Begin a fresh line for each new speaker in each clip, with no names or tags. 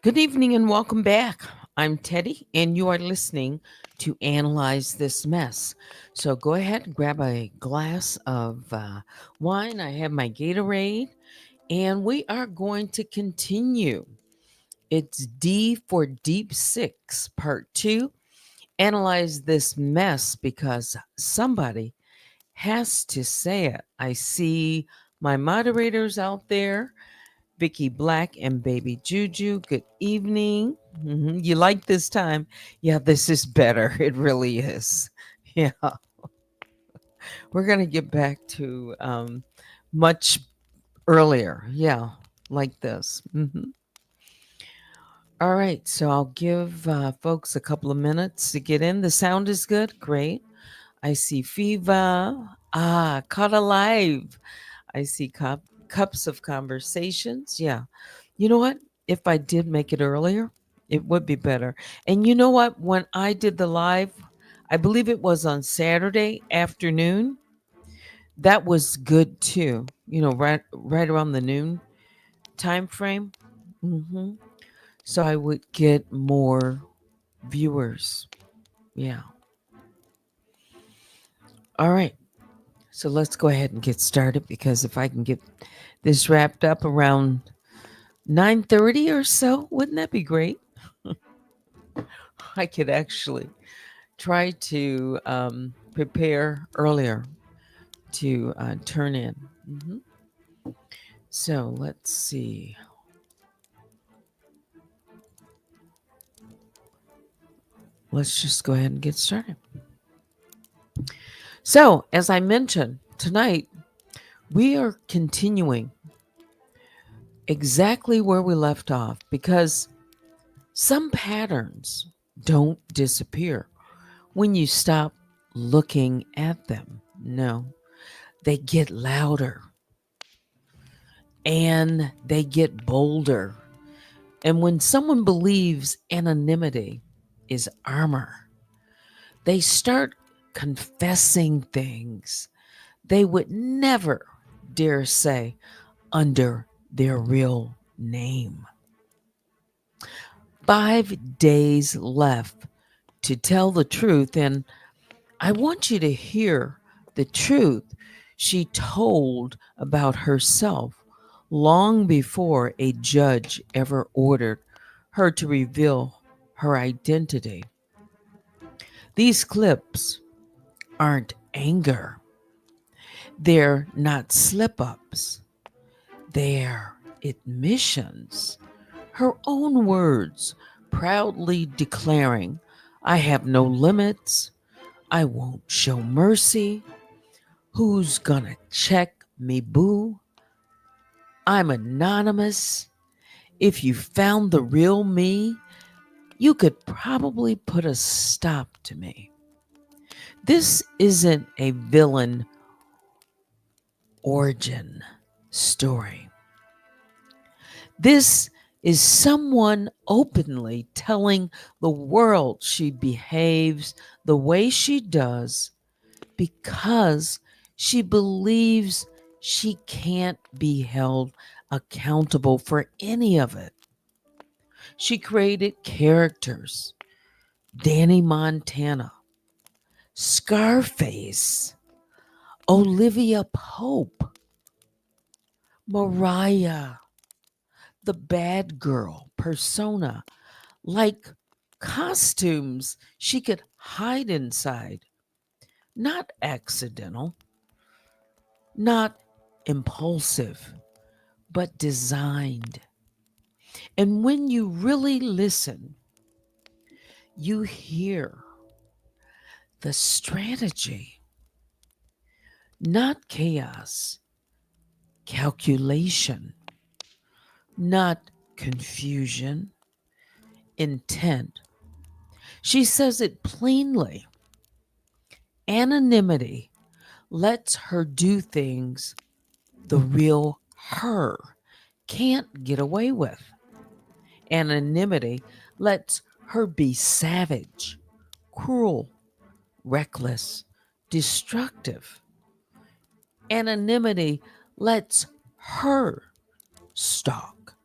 Good evening and welcome back. I'm Teddy, and you are listening to Analyze This Mess. So go ahead and grab a glass of wine. I have my Gatorade, and we are going to continue. It's D for Deep 6, Part 2. Analyze this mess because somebody has to say it. I see my moderators out there. Vicky Black and Baby Juju. Good evening. You like this time? Yeah, this is better. It really is. Yeah, we're going to get back to much earlier. Yeah, like this. All right, so I'll give folks a couple of minutes to get in. The sound is good. Great. I see Fiva. Caught alive. I see cups of conversations. Yeah. You know what? If I did make it earlier, it would be better. And you know what? When I did the live, I believe it was on Saturday afternoon. That was good too. Right around the noon time frame. hmm So I would get more viewers. Yeah. All right. So let's go ahead and get started because if I can get this wrapped up around 9:30 or so, wouldn't that be great? I could actually try to prepare earlier to turn in. hmm So let's see. Let's just go ahead and get started. So, as I mentioned, tonight we are continuing exactly where we left off because some patterns don't disappear when you stop looking at them. No, they get louder and they get bolder. And when someone believes anonymity is armor, they start confessing things they would never dare say under their real name. 5 days left to tell the truth, and I want you to hear the truth she told about herself long before a judge ever ordered her to reveal her identity. These clips aren't anger, they're not slip ups, they're admissions. Her own words, proudly declaring, I have no limits, I won't show mercy, who's gonna check me, boo? I'm anonymous. If you found the real me, you could probably put a stop to me. This isn't a villain origin story. This is someone openly telling the world she behaves the way she does because she believes she can't be held accountable for any of it. She created characters: Danny Montana, Scarface, Olivia Pope, Mariah, the bad girl persona, like costumes she could hide inside. Not accidental, not impulsive, but designed. And when you really listen, you hear the strategy, not chaos, calculation, not confusion, intent. She says it plainly. Anonymity lets her do things the real her can't get away with. Anonymity lets her be savage, cruel, reckless, destructive. Anonymity lets her stalk,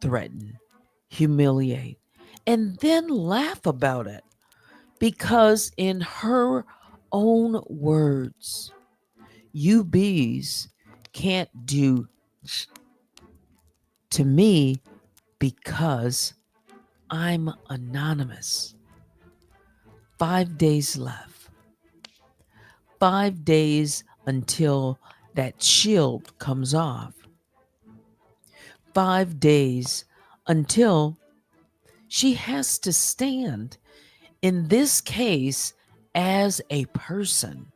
threaten, humiliate, and then laugh about it. Because, in her own words, you bees can't do to me because I'm anonymous. 5 days left. 5 days until that shield comes off. 5 days until she has to stand, in this case, as a person,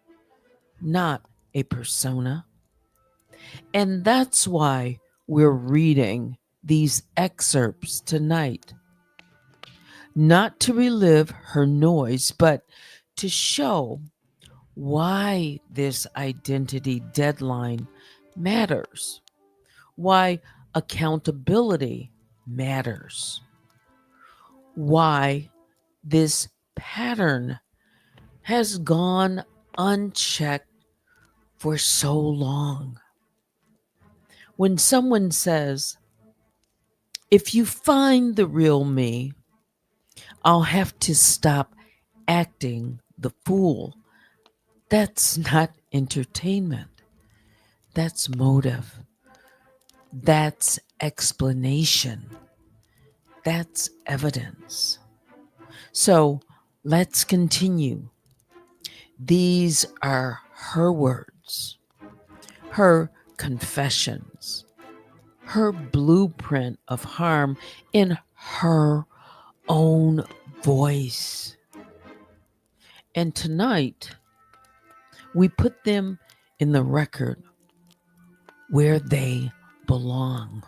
not a persona. And that's why we're reading these excerpts tonight. Not to relive her noise, but to show why this identity deadline matters, why accountability matters, why this pattern has gone unchecked for so long. When someone says, if you find the real me, I'll have to stop acting the fool. That's not entertainment. That's motive. That's explanation. That's evidence. So let's continue. These are her words, her confessions, her blueprint of harm in her own voice. And tonight, we put them in the record where they belong.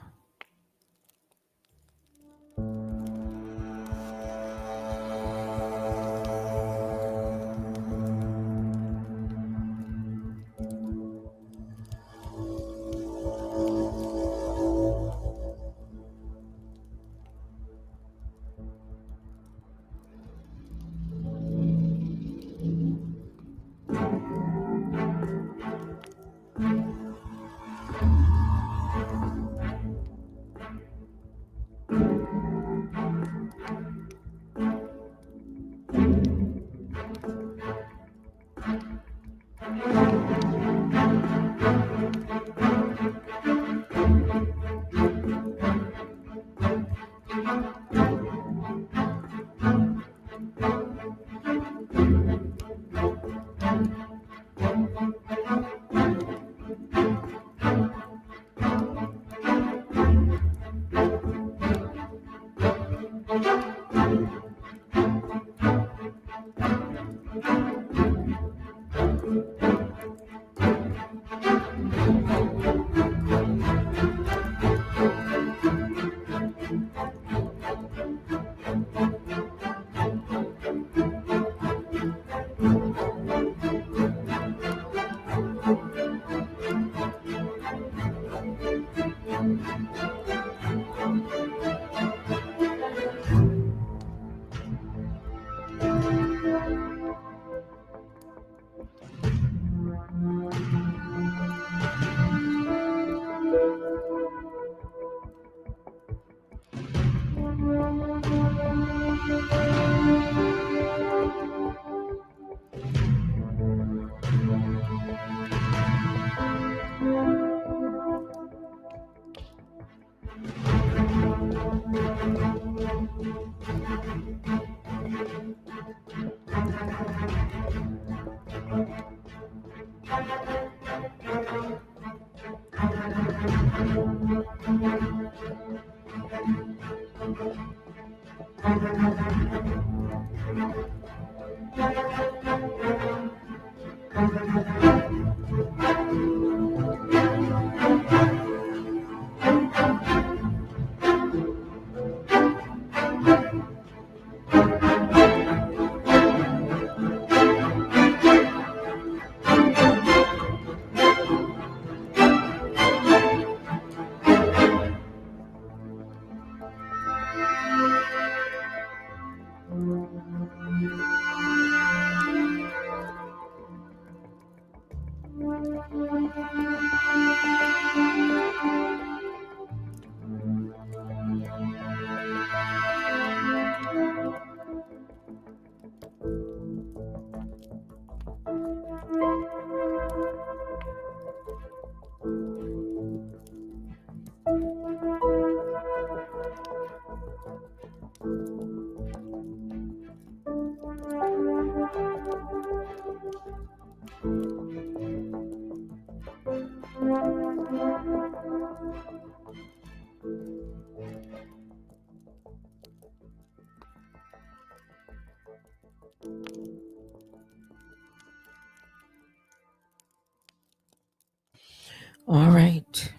All right.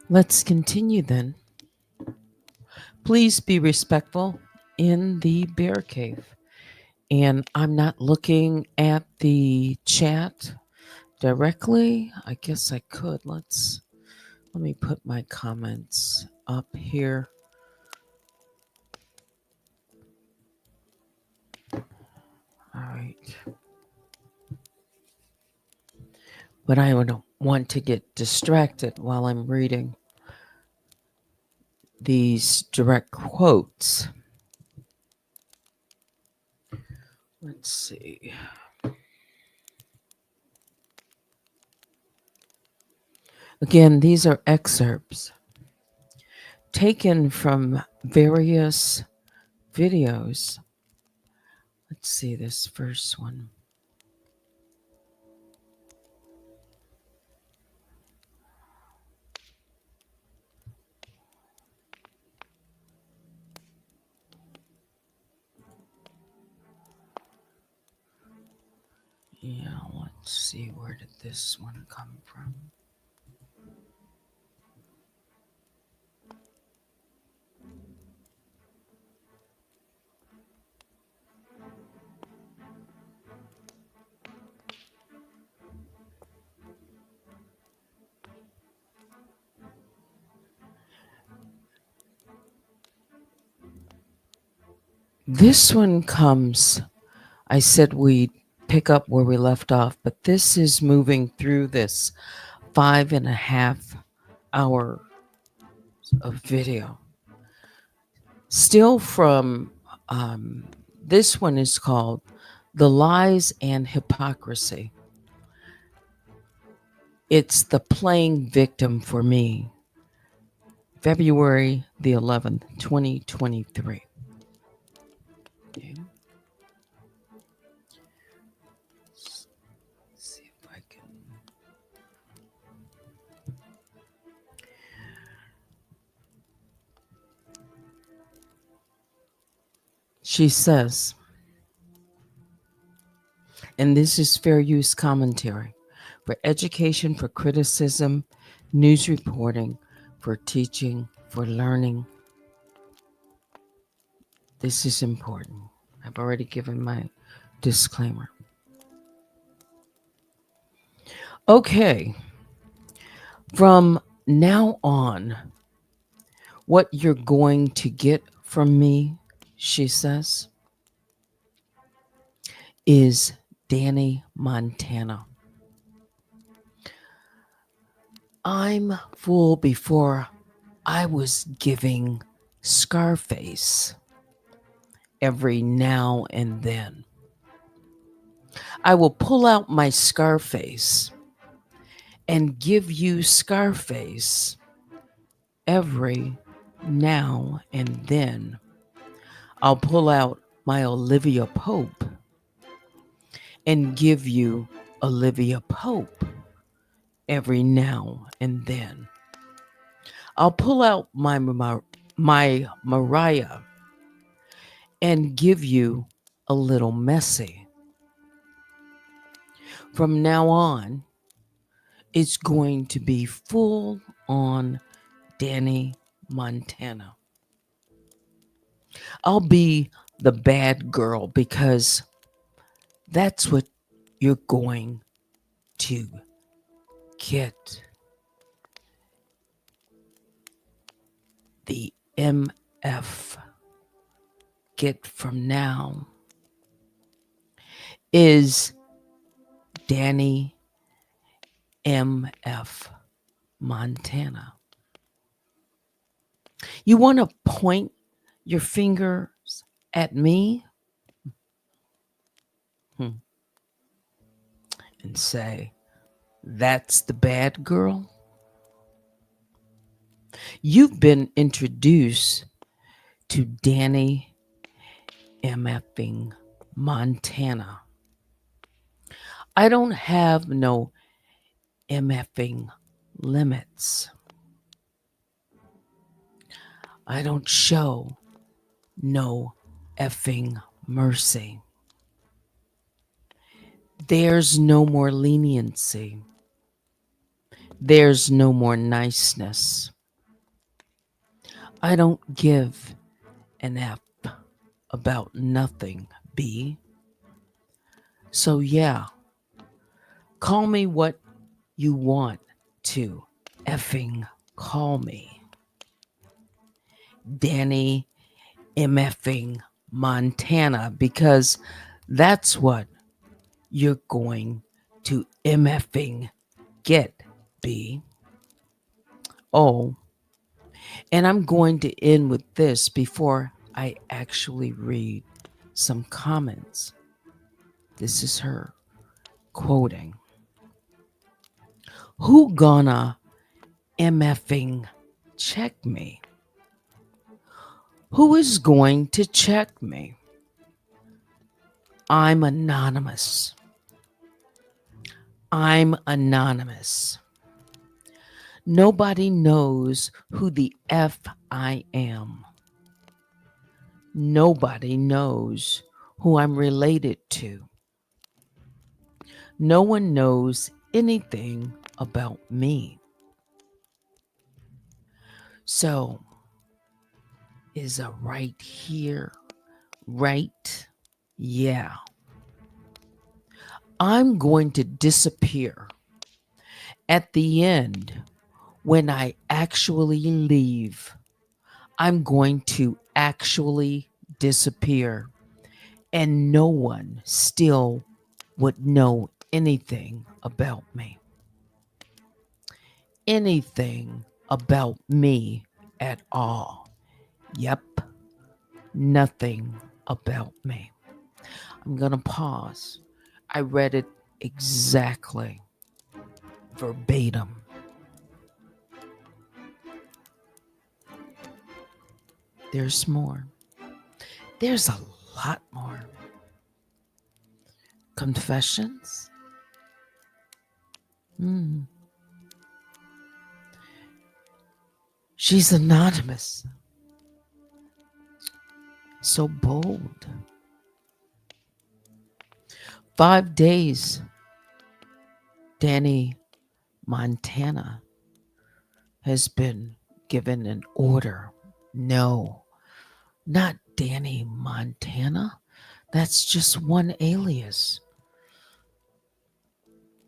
Let's continue then. Please be respectful in the bear cave. And I'm not looking at the chat directly. I guess I could. Let me put my comments up here. All right. But I don't want to get distracted while I'm reading these direct quotes. Let's see. Again, these are excerpts taken from various videos. Let's see this first one. Yeah, let's see, where did this one come from? This one comes, I said we'd pick up where we left off, but this is moving through this 5.5 hour of video. Still from, this one is called The Lies and Hypocrisy. It's the playing victim for me. February the 11th, 2023. Okay. Let's see if I can. She says, and this is fair use commentary, for education, for criticism, news reporting, for teaching, for learning. This is important. I've already given my disclaimer. Okay. From now on, what you're going to get from me, she says, is Danny Montana. I'm full before I was giving Scarface every now and then. I will pull out my Scarface and give you Scarface every now and then. I'll pull out my Olivia Pope and give you Olivia Pope every now and then. I'll pull out my Mariah and give you a little messy. From now on, it's going to be full on Danny Montana. I'll be the bad girl because that's what you're going to get. The MF get from now is Danny MF Montana. You want to point your fingers at me and say, that's the bad girl? You've been introduced to Danny MFing Montana. I don't have no MFing limits. I don't show no effing mercy. There's no more leniency. There's no more niceness. I don't give an F about nothing, B. So yeah, call me what you want to effing call me. Danny MFing Montana, because that's what you're going to MFing get, B. Oh, and I'm going to end with this before I actually read some comments. This is her quoting. Who gonna MFing check me? Who is going to check me? I'm anonymous. I'm anonymous. Nobody knows who the F I am. Nobody knows who I'm related to. No one knows anything about me. So, is a right here right? Yeah. I'm going to disappear at the end when I actually leave. I'm going to actually disappear, and no one still would know anything about me. Anything about me at all. Yep, nothing about me. I'm going to pause. I read it exactly, verbatim. There's more. There's a lot more. Confessions? She's anonymous. So bold. 5 days. Danny Montana has been given an order. No, not Danny Montana. That's just one alias.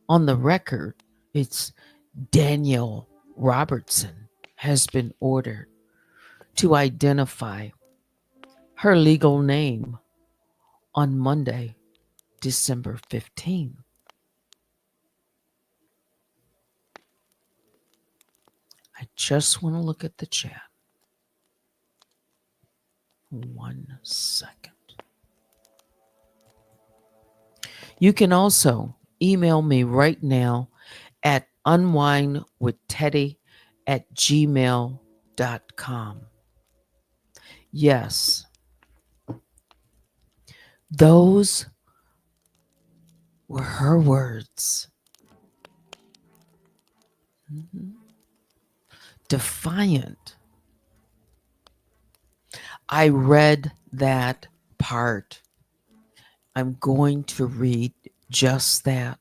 On the record, it's Daniel Robertson has been ordered to identify her legal name on Monday, December 15. I just want to look at the chat. 1 second. You can also email me right now at unwinewithteddy@gmail.com. Yes, those were her words. Defiant. I read that part. I'm going to read just that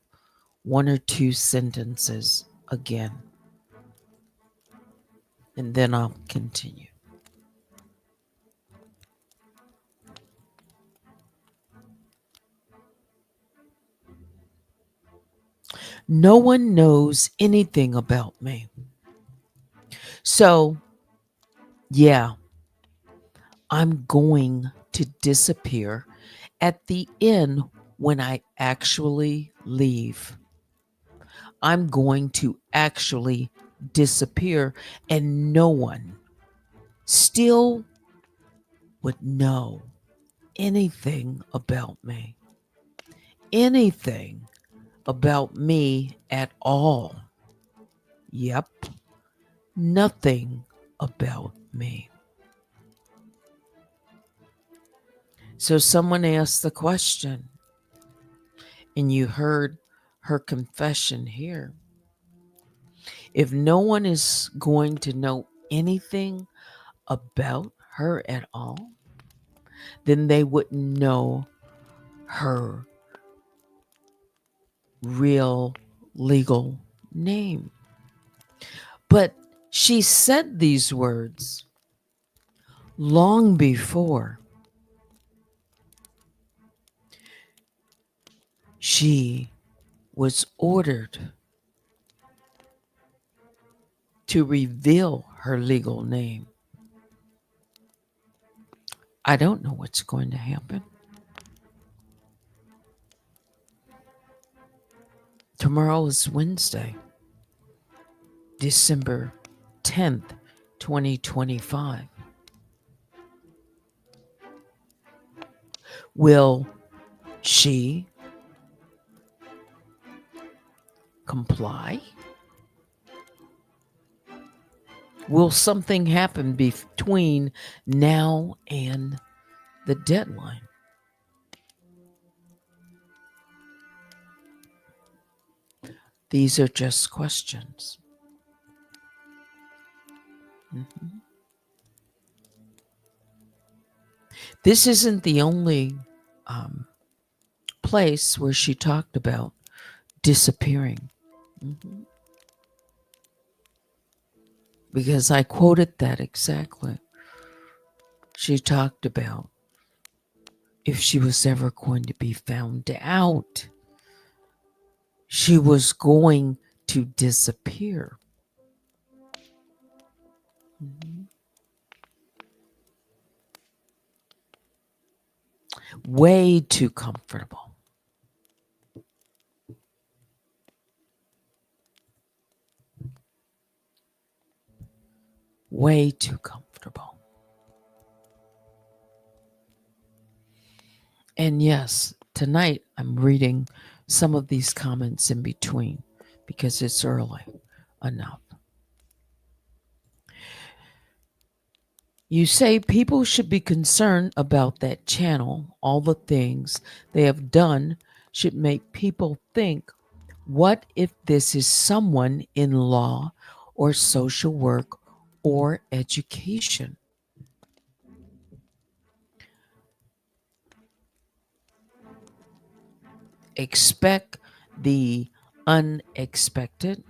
1 or 2 sentences again, and then I'll continue. No one knows anything about me. So, yeah, I'm going to disappear at the end when I actually leave. I'm going to actually disappear, and no one still would know anything about me. Anything about me at all. Yep, nothing about me. So someone asked the question, and you heard her confession here. If no one is going to know anything about her at all, then they wouldn't know her real legal name. But she said these words long before she was ordered to reveal her legal name. I don't know what's going to happen. Tomorrow is Wednesday, December 10th, 2025. Will she comply? Will something happen between now and the deadline? These are just questions. Mm-hmm. This isn't the only place where she talked about disappearing. Mm-hmm. Because I quoted that exactly. She talked about if she was ever going to be found out, she was going to disappear. Mm-hmm. Way too comfortable. Way too comfortable. And yes, tonight I'm reading some of these comments in between because it's early enough. You say people should be concerned about that channel. All the things they have done should make people think, what if this is someone in law or social work or education? Expect the unexpected.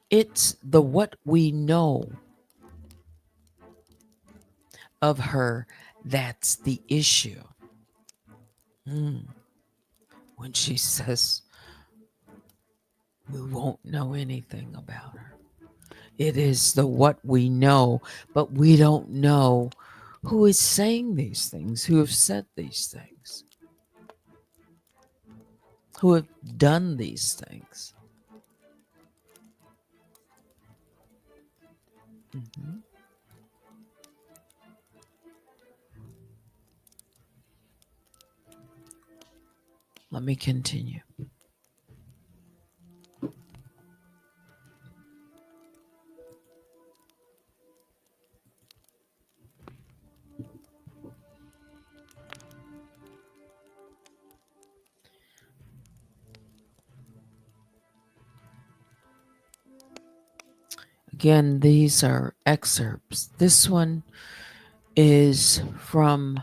It's the what we know of her that's the issue. When she says we won't know anything about her. It is the what we know, but we don't know who is saying these things, who have said these things, who have done these things. Mm-hmm. Let me continue. Again, these are excerpts. This one is from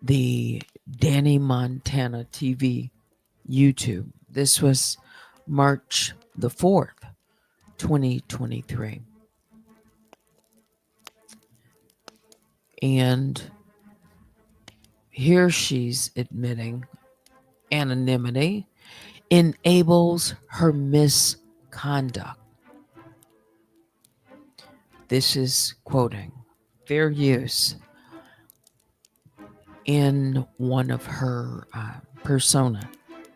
the Danny Montana TV YouTube. This was March the 4th, 2023. And here she's admitting anonymity enables her misconduct. This is quoting fair use in one of her persona,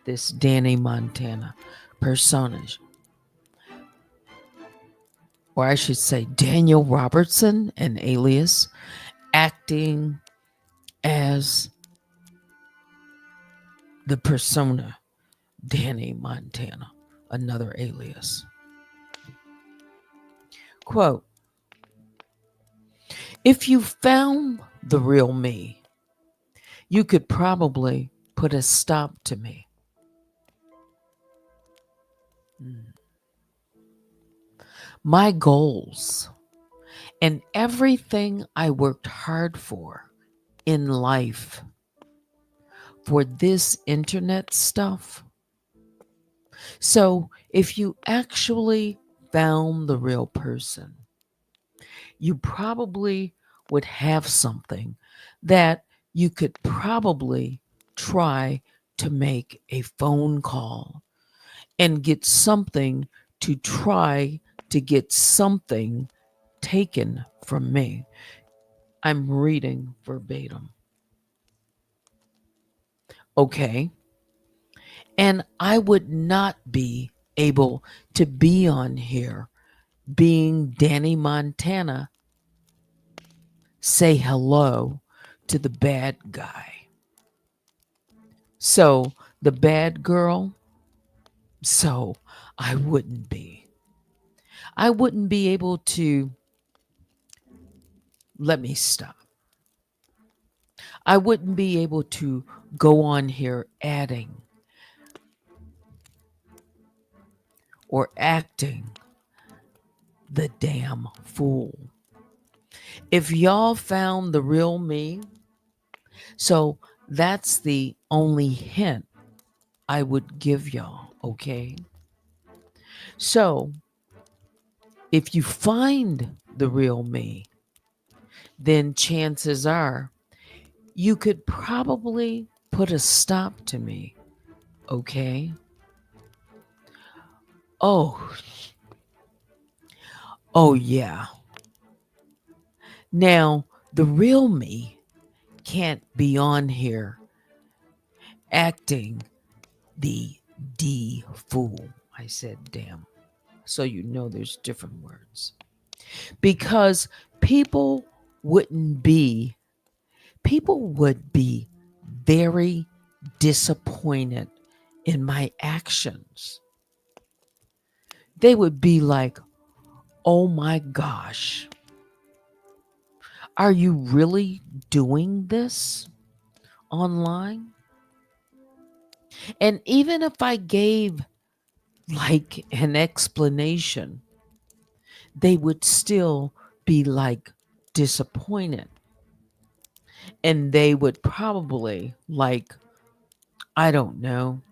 this Danny Montana personage, or I should say Daniel Robertson, an alias, acting as the persona Danny Montana, another alias. Quote, if you found the real me, you could probably put a stop to me. My goals and everything I worked hard for in life, for this internet stuff. So if you actually found the real person, you probably would have something that you could probably try to make a phone call and get something to try to get something taken from me. I'm reading verbatim. Okay. And I would not be able to be on here being Danny Montana, say hello to the bad guy. So the bad girl, so I wouldn't be. I wouldn't be able to, let me stop. I wouldn't be able to go on here adding or acting the damn fool. If y'all found the real me, so that's the only hint I would give y'all, okay? So if you find the real me, then chances are you could probably put a stop to me, okay? Oh, oh yeah. Now, the real me can't be on here acting the D fool. I said, damn. So you know there's different words. Because people wouldn't be, people would be very disappointed in my actions. They would be like, oh my gosh, are you really doing this online? And even if I gave like an explanation, they would still be like disappointed. And they would probably like, I don't know,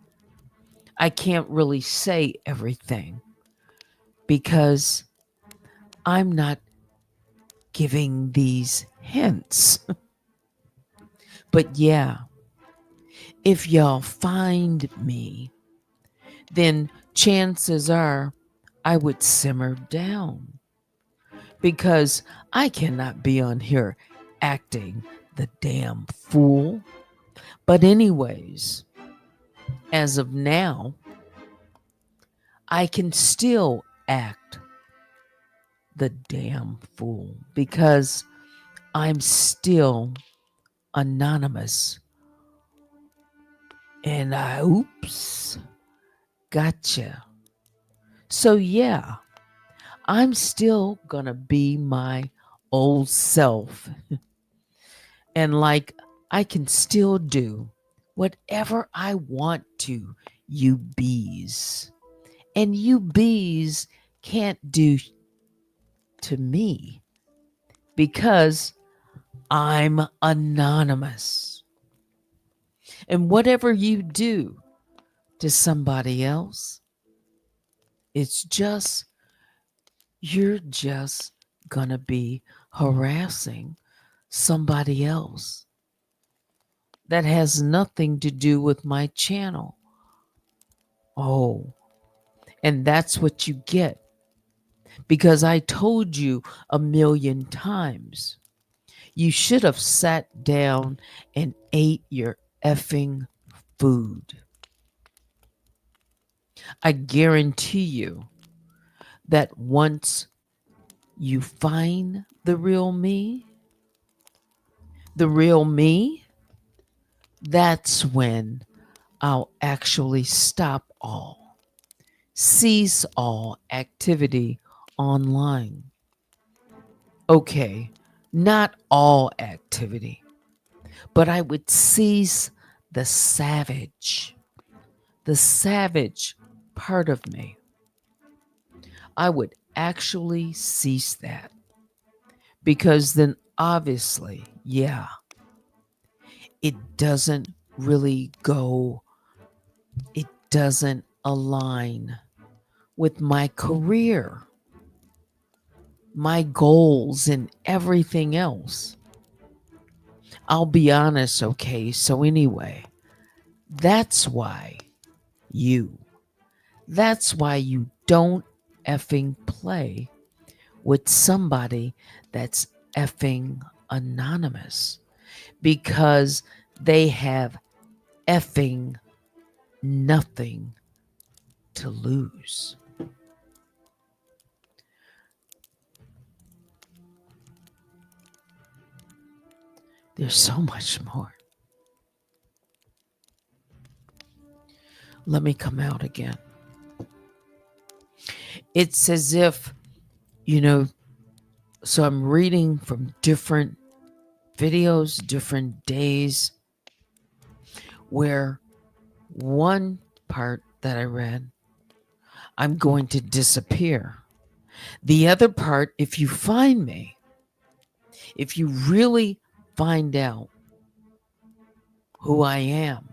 I can't really say everything because I'm not giving these hints. But yeah, if y'all find me, then chances are I would simmer down because I cannot be on here acting the damn fool. But, anyways, as of now, I can still act the damn fool because I'm still anonymous. And oops, gotcha. So, yeah, I'm still gonna be my old self. And like, I can still do whatever I want to, you bees. And you bees can't do to me because I'm anonymous. And whatever you do to somebody else, it's just, you're just gonna be harassing somebody else that has nothing to do with my channel. Oh, and that's what you get because I told you a million times. You should have sat down and ate your effing food. I guarantee you that once you find the real me, the real me, that's when I'll actually cease all activity online. Okay, not all activity, but I would cease the the savage part of me. I would actually cease that because then obviously, yeah, it doesn't really go, it doesn't align with my career, my goals, and everything else. I'll be honest, okay? So, anyway, that's why you, that's why you don't effing play with somebody that's effing anonymous because they have effing nothing to lose. There's so much more. Let me come out again. It's as if, you know, so I'm reading from different videos, different days, where one part that I read, I'm going to disappear. The other part, if you find me, if you really find out who I am,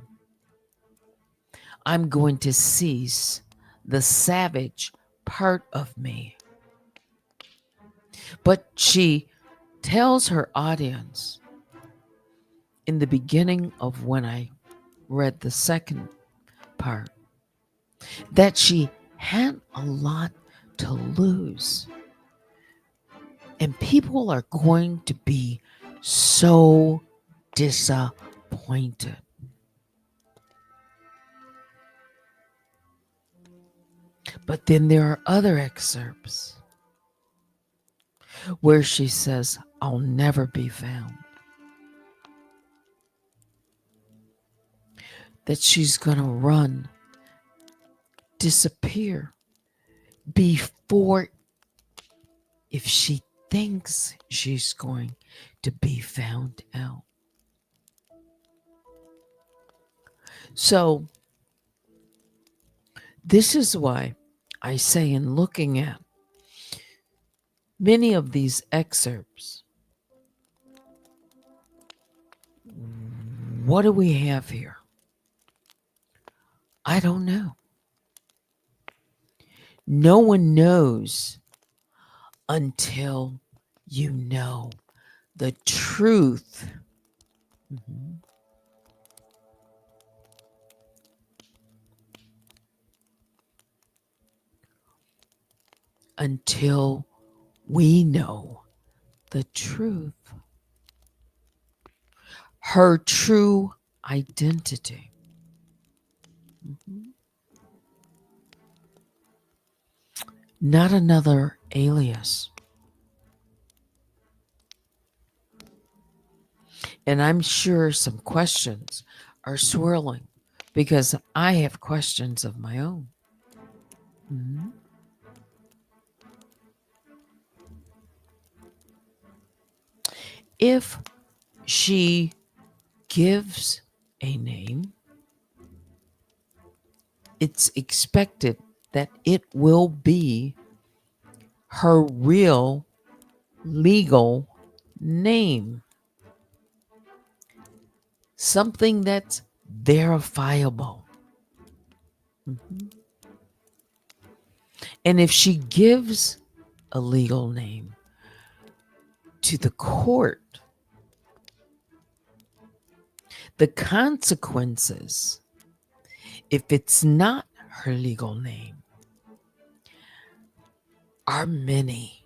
I'm going to cease the savage part of me. But she tells her audience in the beginning of when I read the second part that she had a lot to lose. And people are going to be so disappointed. But then there are other excerpts where she says, I'll never be found. That she's going to run, disappear before, if she thinks she's going to be found out. So, this is why I say, in looking at many of these excerpts, what do we have here? I don't know. No one knows until you know the truth. Mhm. Until we know the truth. Her true identity. Mhm. Not another alias. And I'm sure some questions are swirling because I have questions of my own. Mhm. If she gives a name, it's expected that it will be her real legal name. Something that's verifiable. Mhm. And if she gives a legal name to the court, the consequences, if it's not her legal name, are many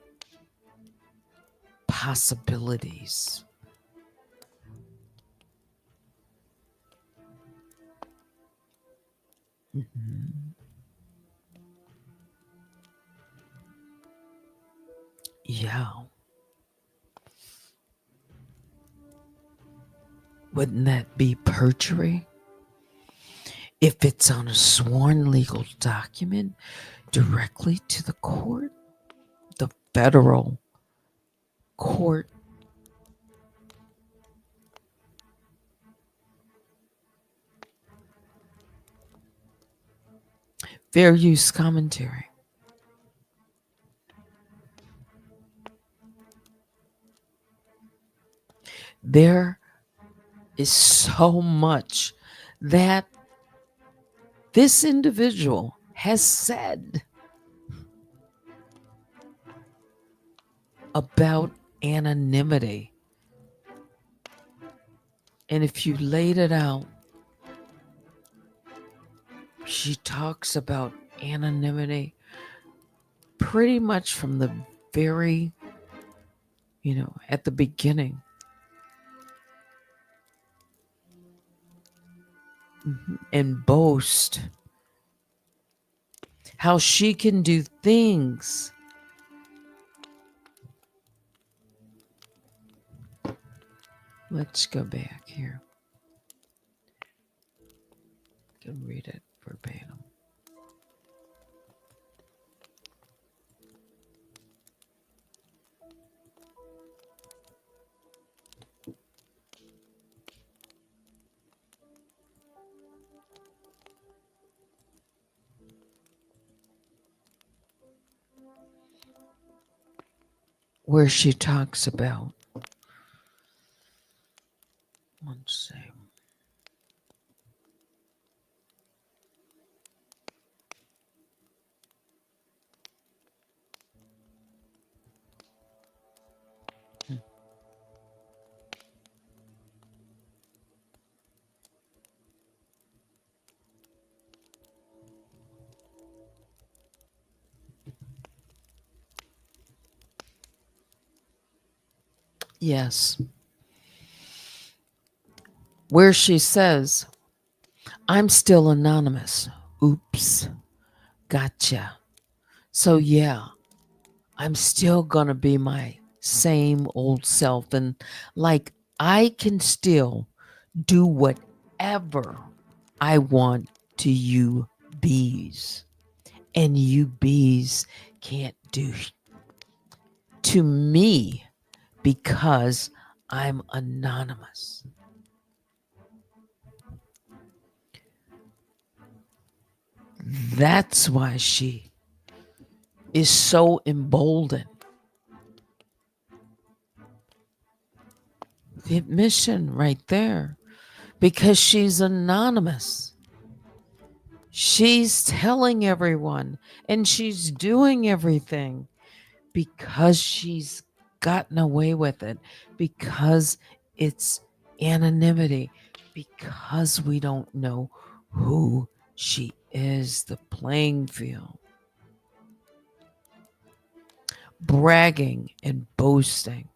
possibilities. Mhm. Yeah. Wouldn't that be perjury? If it's on a sworn legal document directly to the court, the federal court. Fair use commentary. There is so much that this individual has said about anonymity. And if you laid it out, she talks about anonymity pretty much from the very, at the beginning. And boast how she can do things Let's go back here. I can read it verbatim. Where she talks about, let's see. Yes. Where she says, I'm still anonymous. Oops. Gotcha. So yeah, I'm still going to be my same old self. And like, I can still do whatever I want to you bees. And you bees can't do to me because I'm anonymous. That's why she is so emboldened. The admission right there, because she's anonymous. She's telling everyone and she's doing everything because she's gotten away with it, because it's anonymity, because we don't know who she is, the playing field. Bragging and boasting.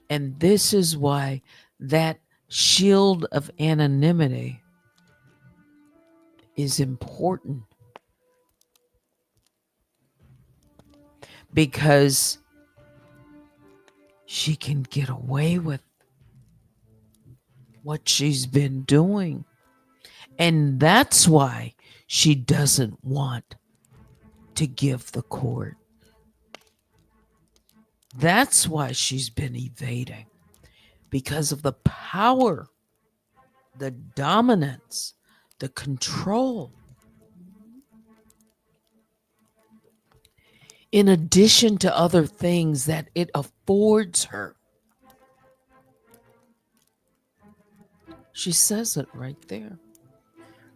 And this is why that shield of anonymity is important. Because she can get away with what she's been doing. And that's why she doesn't want to give the court. That's why she's been evading. Because of the power, the dominance, the control. In addition to other things that it affords her. She says it right there.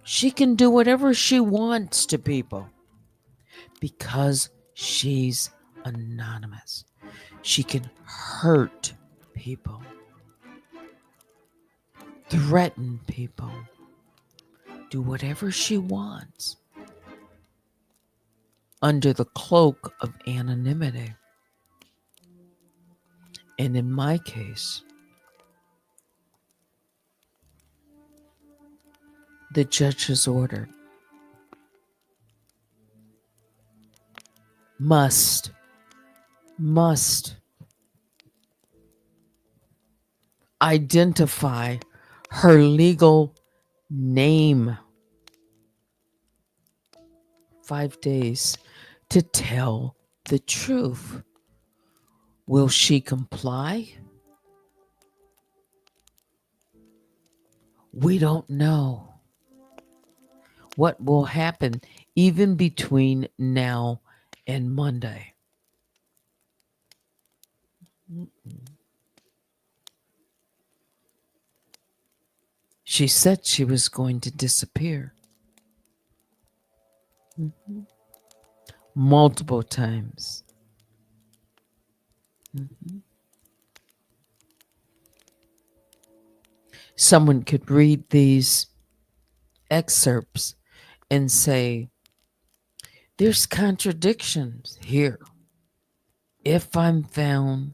She can do whatever she wants to people because she's anonymous. She can hurt people, threaten people, do whatever she wants under the cloak of anonymity. And in my case, the judge has ordered, must identify her legal name. 5 days to tell the truth. Will she comply? We don't know what will happen even between now and Monday. She said she was going to disappear. Multiple times. Someone could read these excerpts and say, there's contradictions here. If I'm found,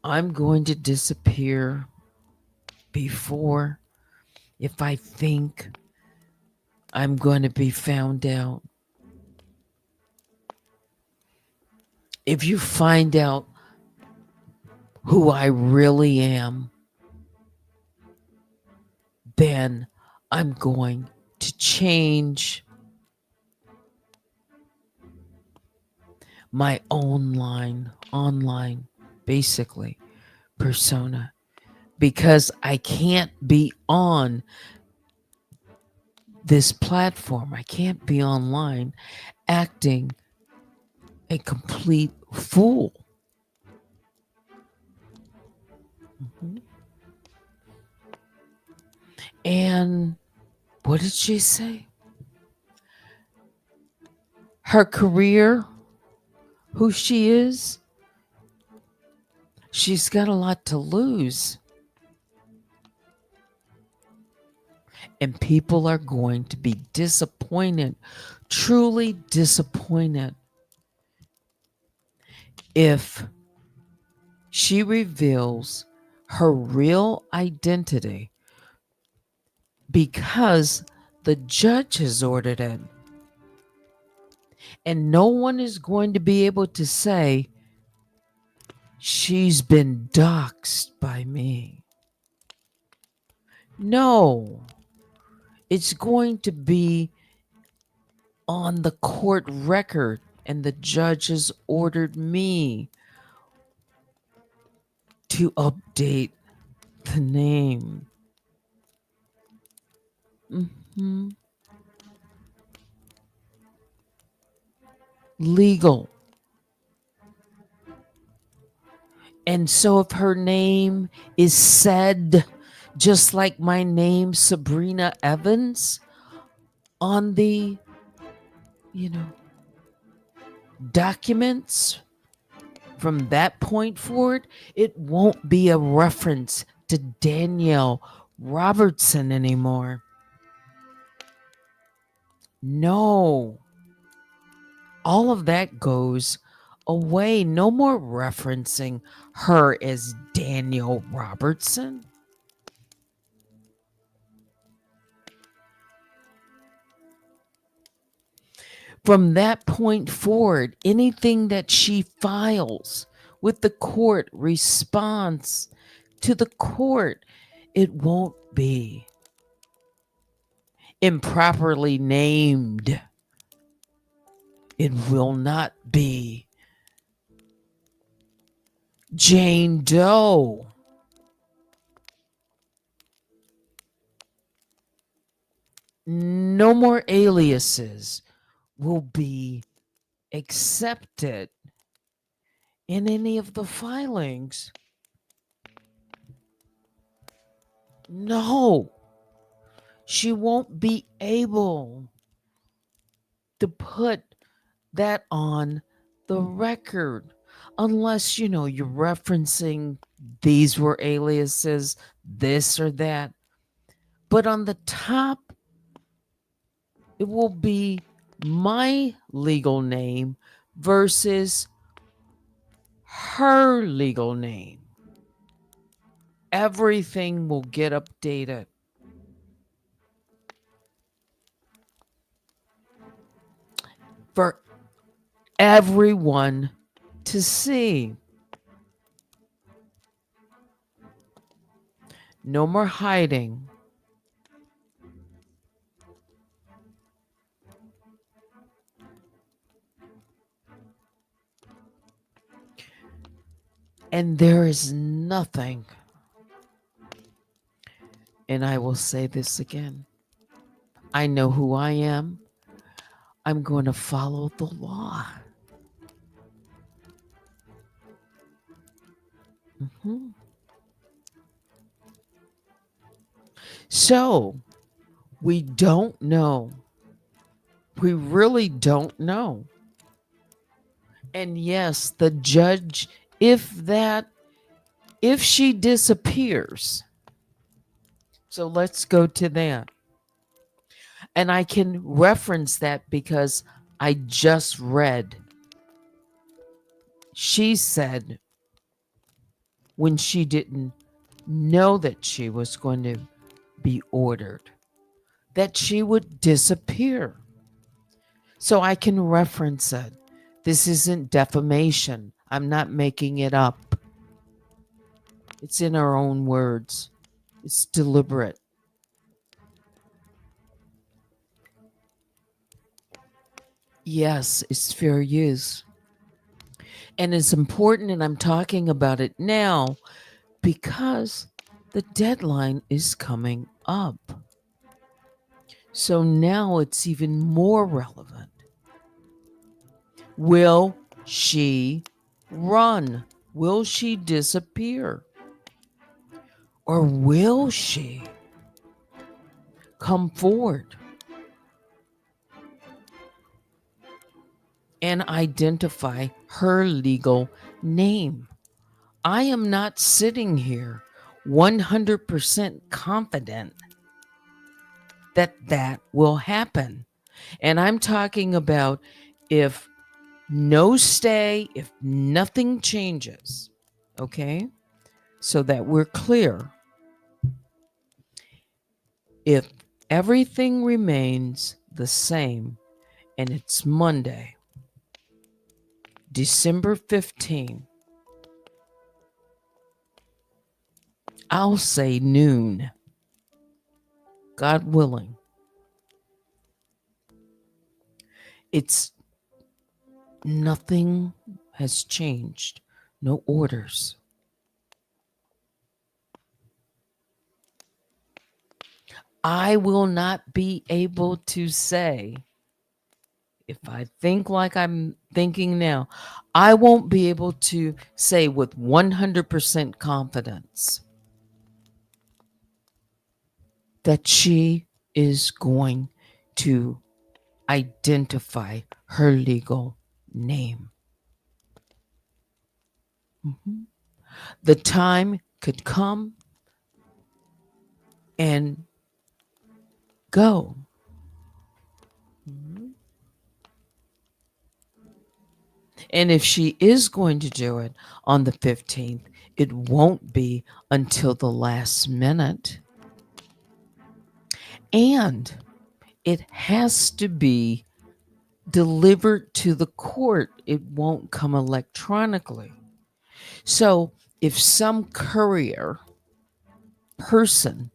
I'm going to disappear before. If I think I'm going to be found out. If you find out who I really am, then I'm going to change my online, basically, persona, because I can't be on this platform. I can't be online acting a complete fool. And what did she say? Her career, who she is, she's got a lot to lose. And people are going to be disappointed, truly disappointed, if she reveals her real identity because the judge has ordered it. And no one is going to be able to say, she's been doxxed by me. No, it's going to be on the court record, and the judge has ordered me to update the name. Legal. And so if her name is said just like my name, Sabrina Evans, on the, documents from that point forward, it won't be a reference to Danielle Robertson anymore. No. All of that goes away. No more referencing her as Danielle Robertson. From that point forward, anything that she files with the court, response to the court, it won't be improperly named. It will not be Jane Doe. No more aliases will be accepted in any of the filings. No, she won't be able to put that on the record unless, you're referencing these were aliases, this or that. But on the top, it will be my legal name versus her legal name. Everything will get updated. For everyone to see. No more hiding. And there is nothing, and I will say this again, I know who I am. I'm going to follow the law. Mhm. So we don't know. We really don't know. And yes, the judge, if she disappears, so let's go to that. And I can reference that because I just read. She said when she didn't know that she was going to be ordered, that she would disappear. So I can reference it. This isn't defamation. I'm not making it up. It's in our own words. It's deliberate. Yes, it's fair use. And it's important, and I'm talking about it now because the deadline is coming up. So now it's even more relevant. Will she run? Will she disappear? Or will she come forward and identify her legal name? I am not sitting here 100% confident that that will happen. And I'm talking about if no stay, if nothing changes, okay? So that we're clear. If everything remains the same and it's Monday, December 15th, I'll say noon, God willing. It's nothing has changed, no orders. I will not be able to say, if I think like I'm thinking now, I won't be able to say with 100% confidence that she is going to identify her legal name. Mhm. The time could come and go. Mhm. And if she is going to do it on the 15th, it won't be until the last minute. And it has to be delivered to the court. It won't come electronically. So if some courier person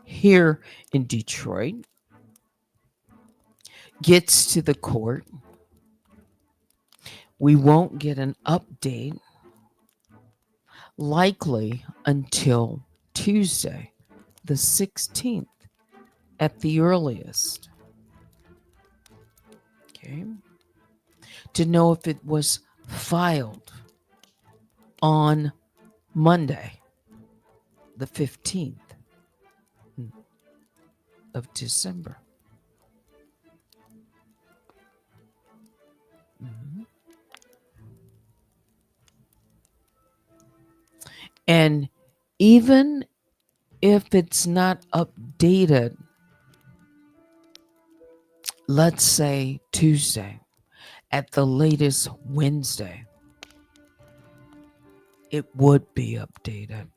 here in Detroit gets to the court, we won't get an update likely until Tuesday, the 16th at the earliest. Okay. To know if it was filed on Monday, the 15th of December. Mhm. And even if it's not updated, let's say Tuesday, at the latest Wednesday, it would be updated.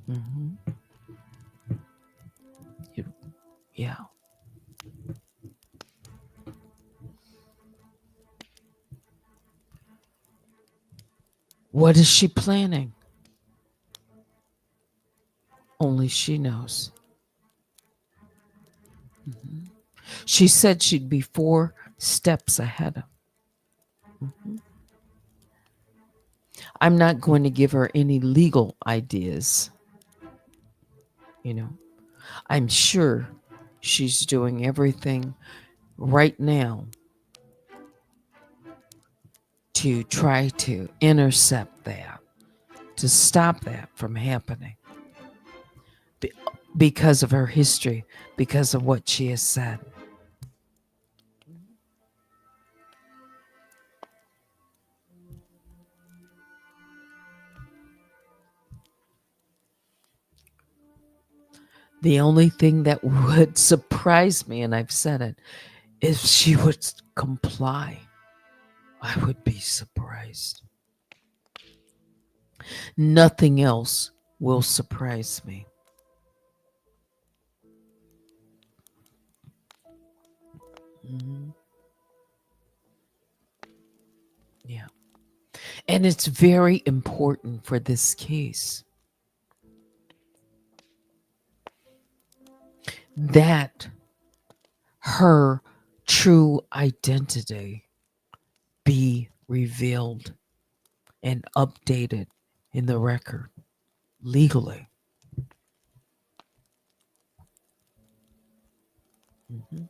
Mhm. It- yeah. What is she planning? Only she knows. Mhm. She said she'd be 4 steps ahead of. Mhm. I'm not going to give her any legal ideas. You know, I'm sure she's doing everything right now to try to intercept that, to stop that from happening be- because of her history, because of what she has said. The only thing that would surprise me, and I've said it, if she would comply. I would be surprised. Nothing else will surprise me. Mhm. Yeah. And it's very important for this case that her true identity be revealed and updated in the record legally. Mhm.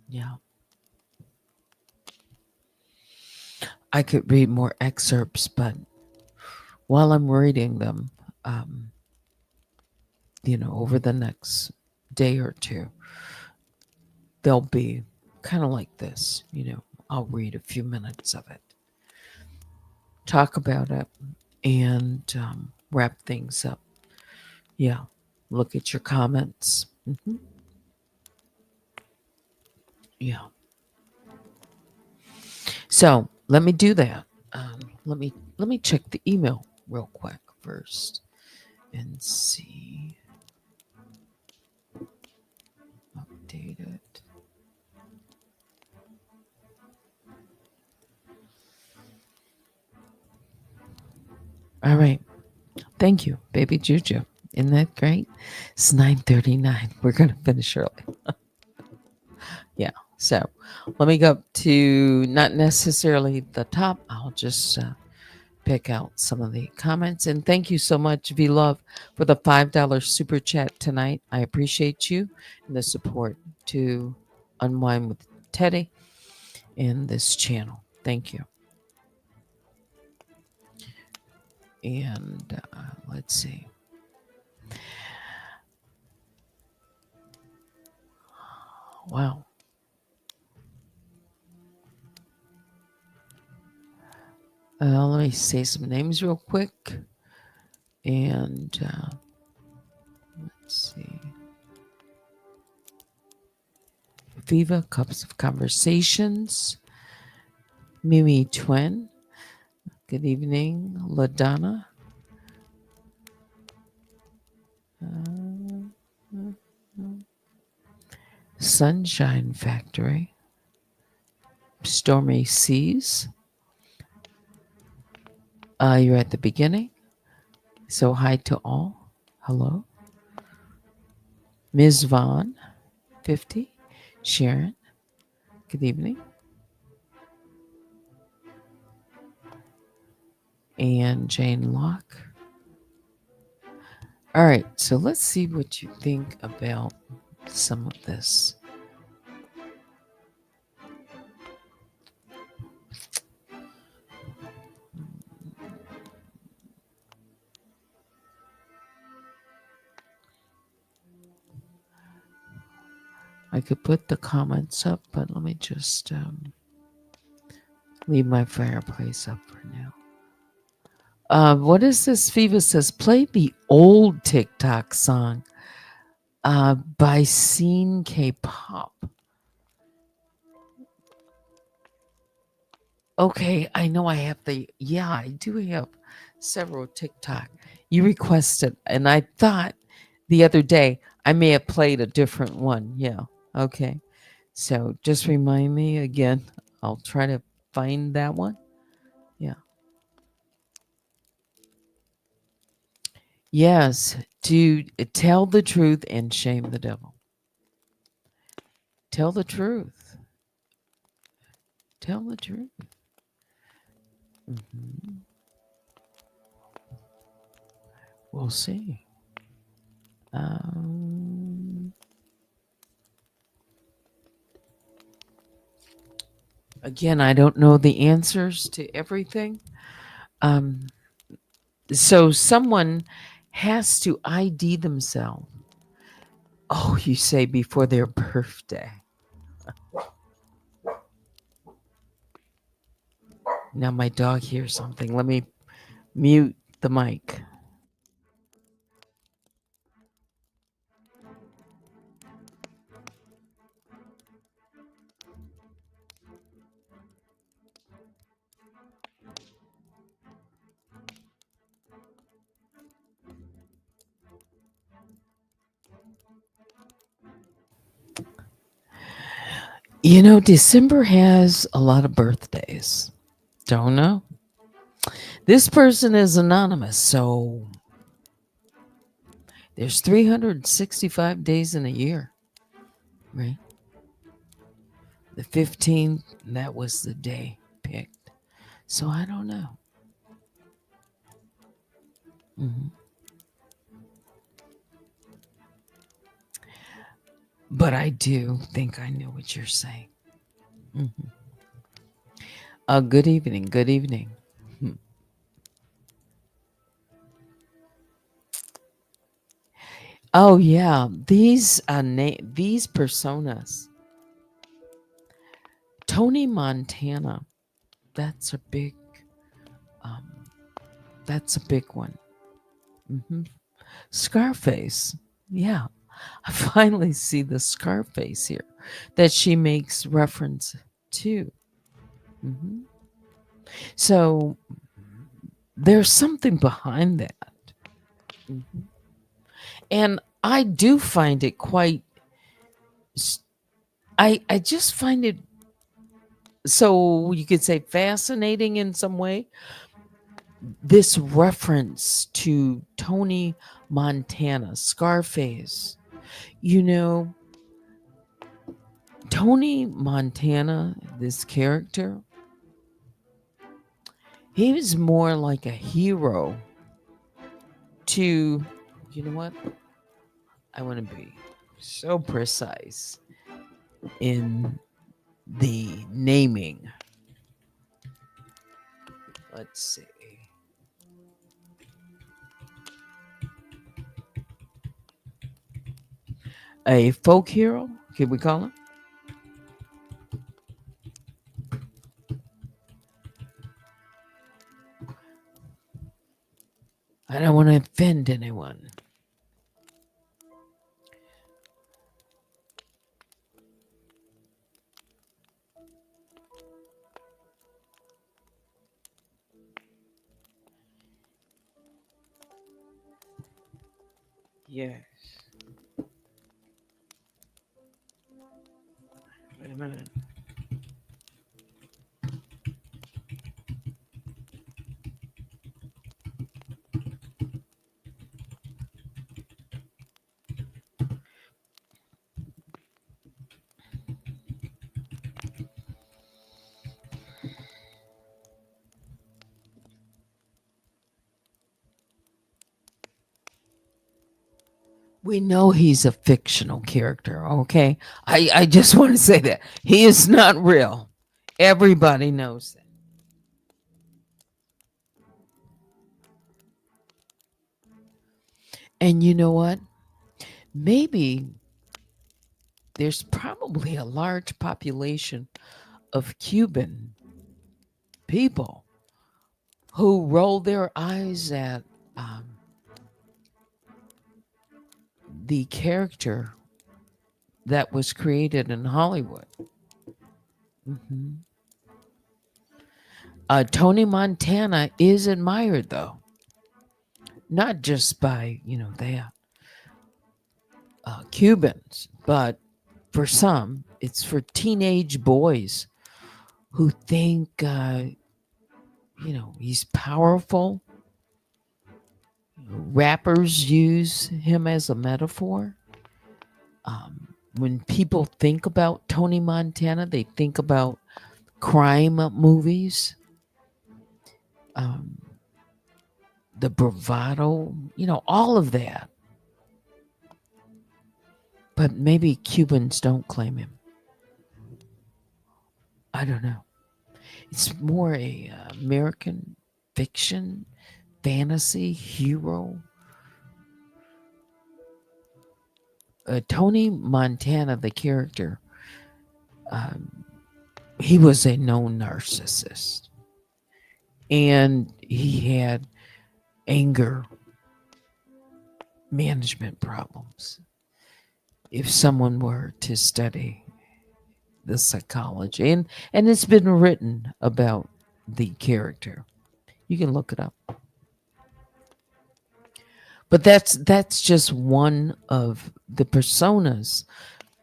Yeah. I could read more excerpts, but while I'm reading them, um, over the next day or two, they'll be kind of like this. I'll read a few minutes of it, talk about it, and wrap things up. Yeah. Look at your comments. Yeah. So let me do that. Let me check the email real quick first and see. Update it. All right. Thank you, baby Juju. Isn't that great? It's 9:39. We're gonna finish early. Yeah. So let me go up to not necessarily the top. I'll just pick out some of the comments. And thank you so much, V Love, for the $5 super chat tonight. I appreciate you and the support to Unwind with Teddy and this channel. Thank you. And let's see. Wow. Let me say some names real quick. And let's see. Viva Cups of Conversations. Mimi Twin. Good evening. LaDonna. Sunshine Factory. Stormy Seas. You're at the beginning. So hi to all. Hello. Ms. Vaughn, 50. Sharon. Good evening. And Jane Locke. All right, so let's see what you think about some of this. I could put the comments up, but let me just leave my fireplace up for now. What is this? Viva says, play the old TikTok song by Scene K-pop. Okay, I know I have I do have several TikTok. You requested, and I thought the other day I may have played a different one. Yeah, okay. So just remind me again. I'll try to find that one. Yeah. Yes, to tell the truth and shame the devil. Tell the truth. Tell the truth. Mhm. We'll see. Um, Again, I don't know the answers to everything. Um, so someone has to ID themselves. Oh, you say before their birthday. Now my dog hears something. Let me mute the mic. You know, December has a lot of birthdays. Don't know. This person is anonymous, so there's 365 days in a year, right? The 15th, that was the day picked. So I don't know. Mhm. But I do think I know what you're saying. Mhm. Good evening. Good evening. Hmm. Oh yeah, these personas. Tony Montana. That's a big. Um, that's a big one. Hmm. Scarface. Yeah, I finally see the Scarface here that she makes reference to. Hmm. So there's something behind that. Mhm. And I do find it quite, s- I just find it, so you could say, fascinating in some way. This reference to Tony Montana, Scarface. You know, Tony Montana, this character, he was more like a hero to, you know what? I want to be so precise in the naming. Let's see. A folk hero, can we call him? I don't want to offend anyone. Yes. Wait a minute. We know he's a fictional character, okay? I just want to say that. He is not real. Everybody knows that. And you know what? Maybe there's probably a large population of Cuban people who roll their eyes at um, the character that was created in Hollywood. Mhm. Tony Montana is admired, though, not just by the Cubans, but for some, it's for teenage boys who think he's powerful, rappers use him as a metaphor. When people think about Tony Montana, they think about crime movies, um, the bravado, all of that. But maybe Cubans don't claim him. I don't know. It's more a American fiction, fantasy hero. Tony Montana, the character, he was a known narcissist. And he had anger management problems. If someone were to study the psychology, and it's been written about the character, you can look it up. But that's just one of the personas,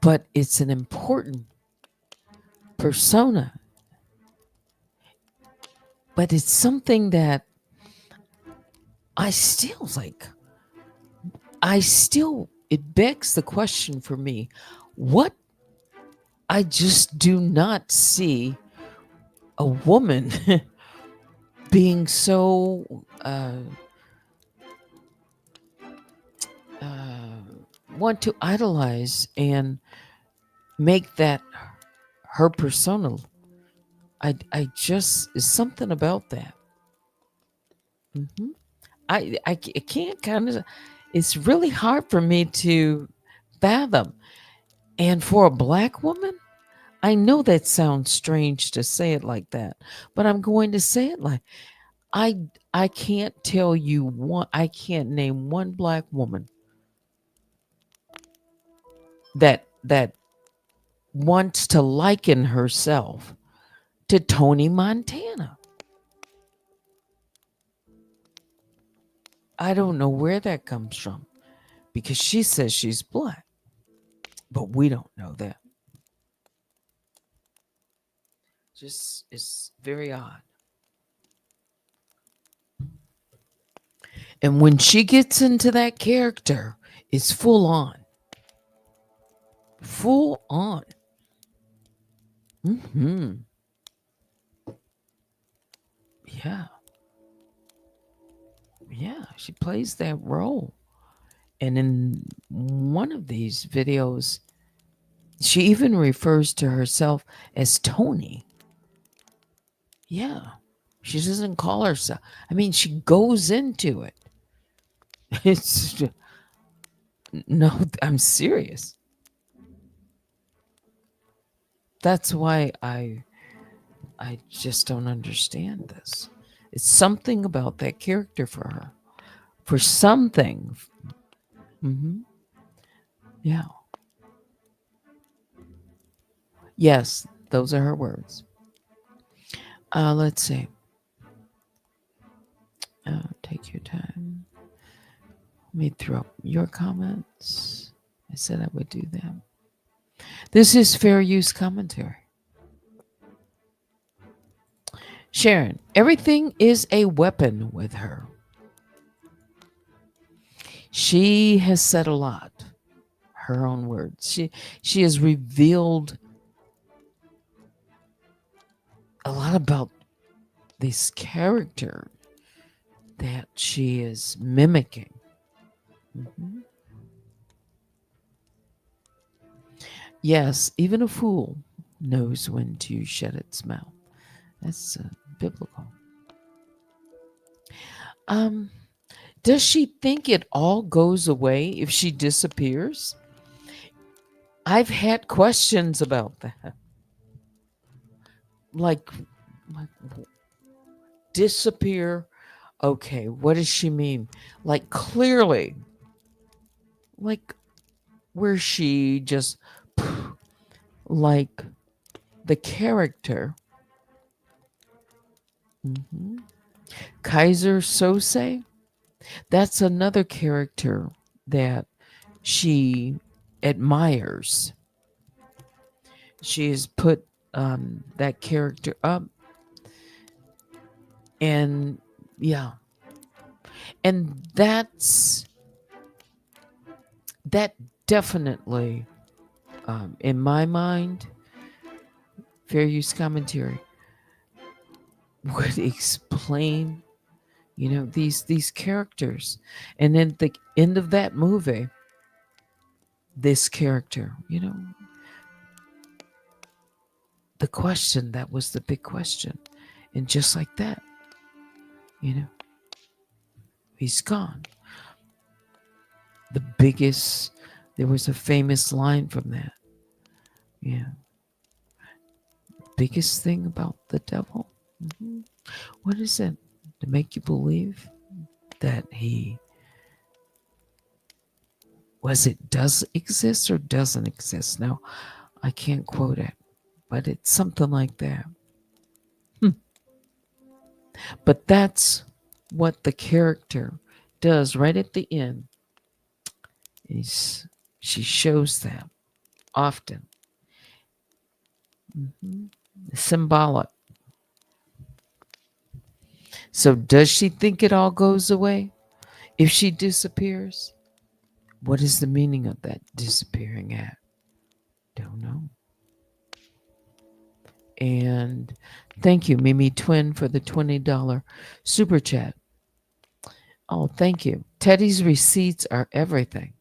but it's an important persona. But it's something that it begs the question for me, what I just do not see a woman being so want to idolize and make that her persona. I just, is something about that. I can't kind of, it's really hard for me to fathom. And for a Black woman, I know that sounds strange to say it like that, but I'm going to say it like, I can't tell you one, I can't name one Black woman that wants to liken herself to Tony Montana. I don't know where that comes from, because she says she's Black, but we don't know that. Just, it's very odd. And when she gets into that character, it's full on. Full on. Yeah. Yeah, she plays that role. And in one of these videos, she even refers to herself as Tony. Yeah. She doesn't call herself. I mean, she goes into it. It's no, I'm serious. That's why I just don't understand this. It's something about that character for her. For something. Yeah. Yes, those are her words. Let's see. Take your time. Let me throw up your comments. I said I would do that. This is fair use commentary. Sharon, everything is a weapon with her. She has said a lot. Her own words. She has revealed a lot about this character that she is mimicking. Yes, even a fool knows when to shut its mouth. That's biblical. Does she think it all goes away if she disappears? I've had questions about that. Like disappear. Okay, what does she mean? Like clearly, like where she just like the character. Kaiser Sose, that's another character that she admires. She has put that character up. And yeah, And that definitely, in my mind, fair use commentary would explain, these characters. And then at the end of that movie, this character, the question, that was the big question. And just like that, he's gone. There was a famous line from that. Yeah. Biggest thing about the devil? What is it? To make you believe that he does exist or doesn't exist. Now, I can't quote it, but it's something like that. But that's what the character does right at the end. She shows that often. Symbolic. So does she think it all goes away if she disappears? What is the meaning of that disappearing act? Don't know. And thank you, Mimi Twin, for the $20 super chat. Oh, thank you. Teddy's receipts are everything.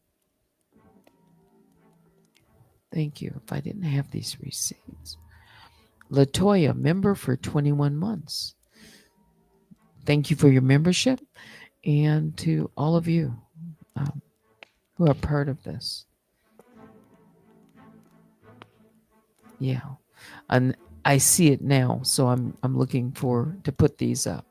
Thank you. If I didn't have these receipts. Latoya, member for 21 months. Thank you for your membership, and to all of you who are part of this. Yeah. And I see it now, so I'm looking to put these up.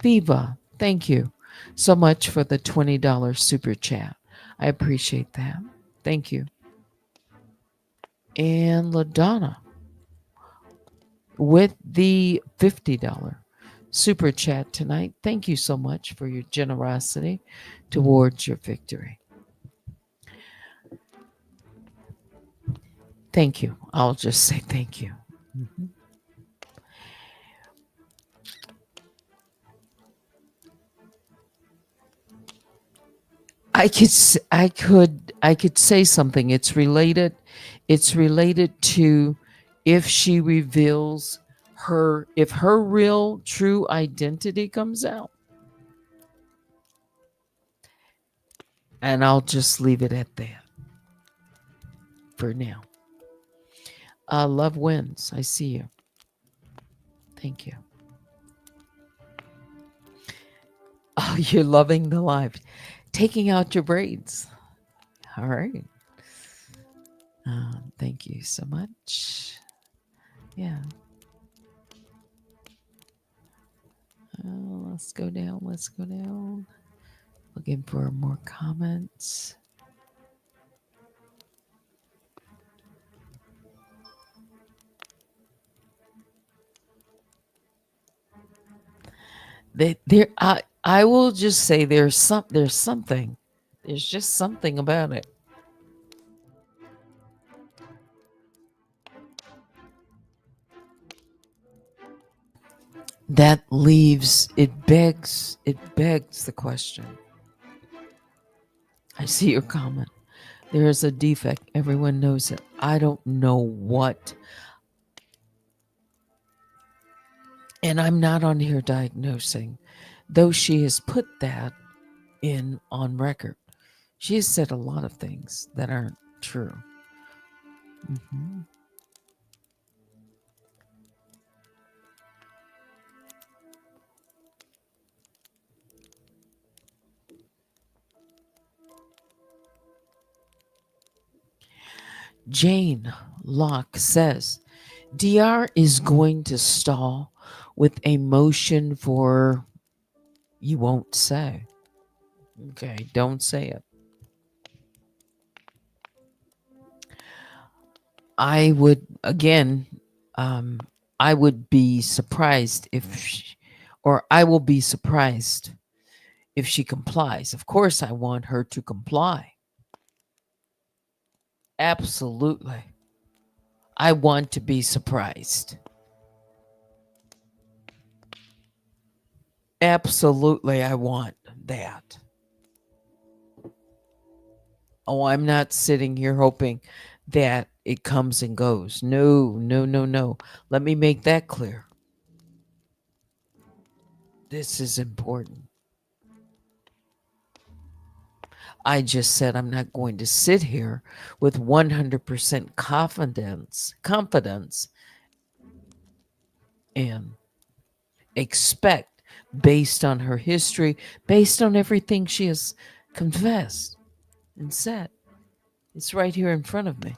Viva, thank you so much for the $20 super chat. I appreciate that. Thank you. And LaDonna with the $50 super chat tonight. Thank you so much for your generosity towards your victory. Thank you. I'll just say thank you. Mm-hmm. I could say something. It's related to if she reveals if her real true identity comes out. And I'll just leave it at that for now. Love wins. I see you. Thank you. Oh, you're loving the live. Taking out your braids. All right. Thank you so much. Yeah. Let's go down. Looking for more comments. I will just say there's something. There's just something about it. That leaves it begs the question. I see your comment. There is a defect. Everyone knows it. I don't know what. And I'm not on here diagnosing, though she has put that in on record. She has said a lot of things that aren't true. Mm-hmm. Jane Locke says, DR is going to stall with a motion for, you won't say. Okay, don't say it. I would, again, I would be surprised I will be surprised if she complies. Of course, I want her to comply. Absolutely. I want to be surprised. Absolutely, I want that. Oh, I'm not sitting here hoping that it comes and goes. No, no, no, no. Let me make that clear. This is important. I just said I'm not going to sit here with 100% confidence and expect, based on her history, based on everything she has confessed and said. It's right here in front of me.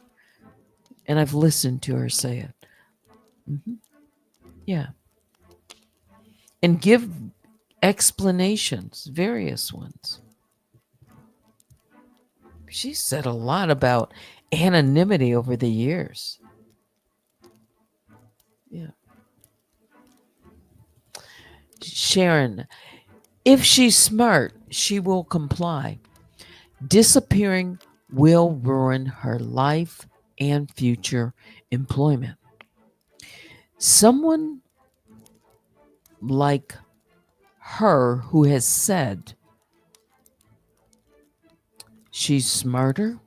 And I've listened to her say it. Hmm. Yeah. And give explanations, various ones. She said a lot about anonymity over the years. Yeah. Sharon, if she's smart, she will comply. Disappearing will ruin her life and future employment. Someone like her who has said she's smarter,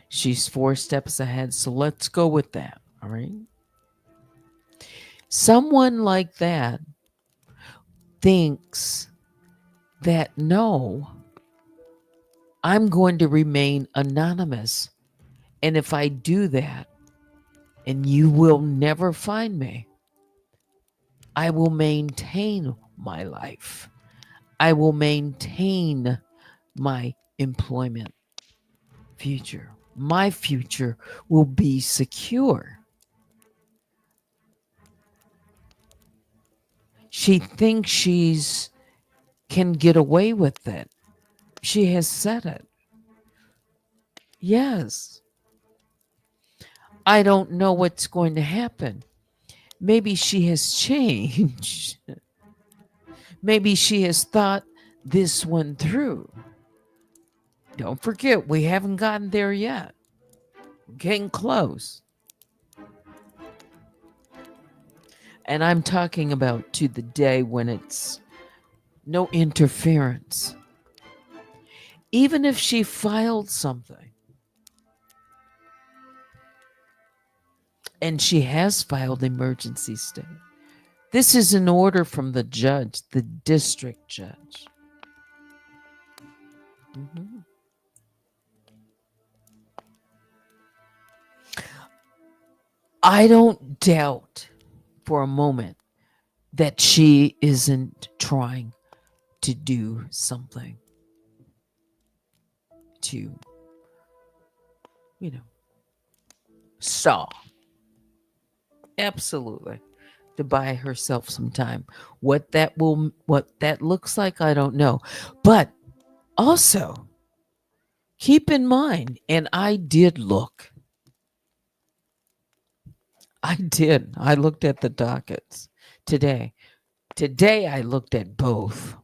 she's 4 steps ahead. So let's go with that. All right. Someone like that thinks that no, I'm going to remain anonymous. And if I do that, and you will never find me, I will maintain my life. I will maintain my employment future. My future will be secure. She thinks she's can get away with it. She has said it. Yes. I don't know what's going to happen. Maybe she has changed. Maybe she has thought this one through. Don't forget, we haven't gotten there yet. We're getting close. And I'm talking about to the day when it's no interference. Even if she filed something, and she has filed emergency stay, this is an order from the judge, the district judge. Mhm. I don't doubt for a moment that she isn't trying to do something to, you know, stall. Absolutely. To buy herself some time. What that looks like, I don't know. But also keep in mind, and I did look. I did. I looked at the dockets today. Today I looked at both.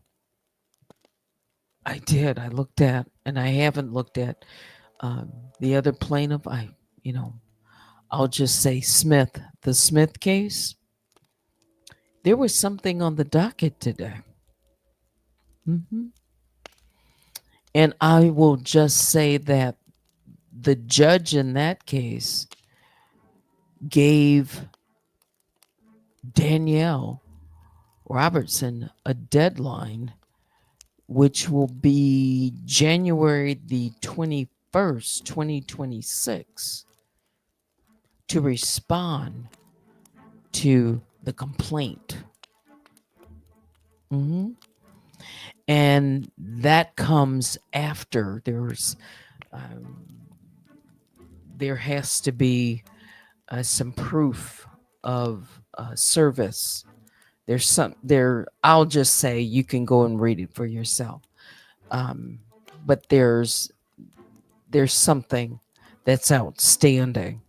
I did. I looked at, and I haven't looked at the other plaintiff. I'll just say Smith, the Smith case. There was something on the docket today. Hmm. And I will just say that the judge in that case gave Danielle Robertson a deadline, which will be January the 21st, 2026, to respond to the complaint. Hmm. And that comes after um, there has to be some proof of service. There's some there. I'll just say you can go and read it for yourself. Um, but there's something that's outstanding.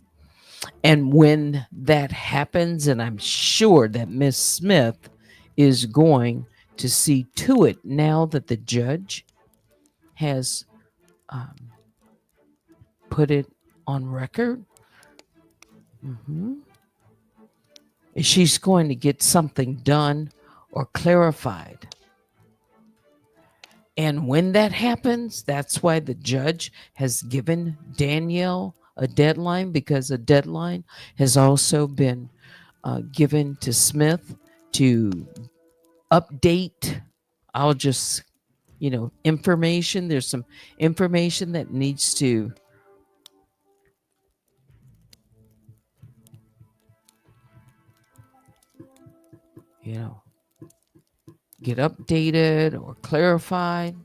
And when that happens, and I'm sure that Miss Smith is going to see to it now that the judge has um, put it on record. Mhm. She's going to get something done or clarified. And when that happens, that's why the judge has given Danielle a deadline, because a deadline has also been given to Smith to update. I'll just, information. There's some information that needs to, get updated or clarified.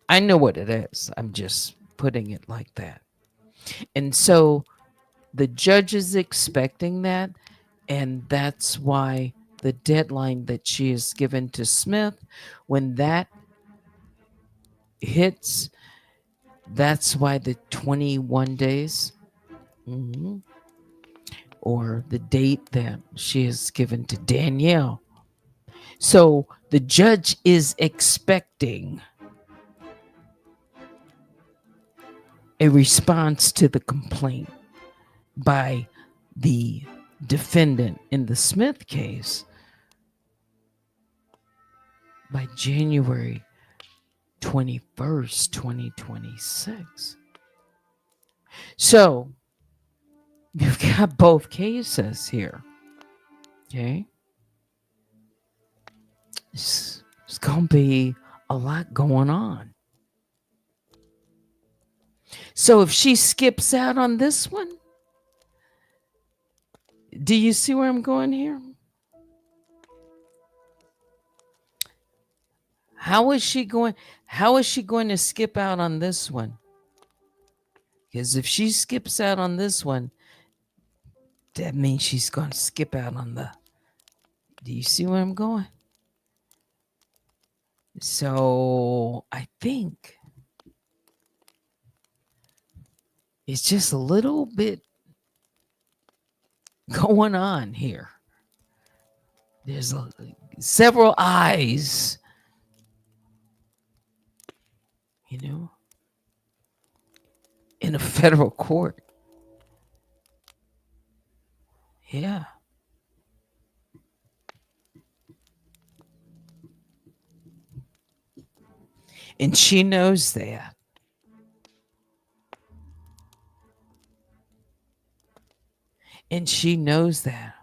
I know what it is. I'm just putting it like that. And so the judge is expecting that. And that's why the deadline that she has given to Smith, when that hits, that's why the 21 days, or the date that she has given to Danielle. So the judge is expecting a response to the complaint by the defendant in the Smith case by January 21st, 2026. So you've got both cases here. Okay. It's going to be a lot going on. So if she skips out on this one, do you see where I'm going here? How is she going to skip out on this one? Because if she skips out on this one, that means she's going to skip out on the. Do you see where I'm going? So I think it's just a little bit going on here. There's several eyes, in a federal court. Yeah. And she knows that. And she knows that.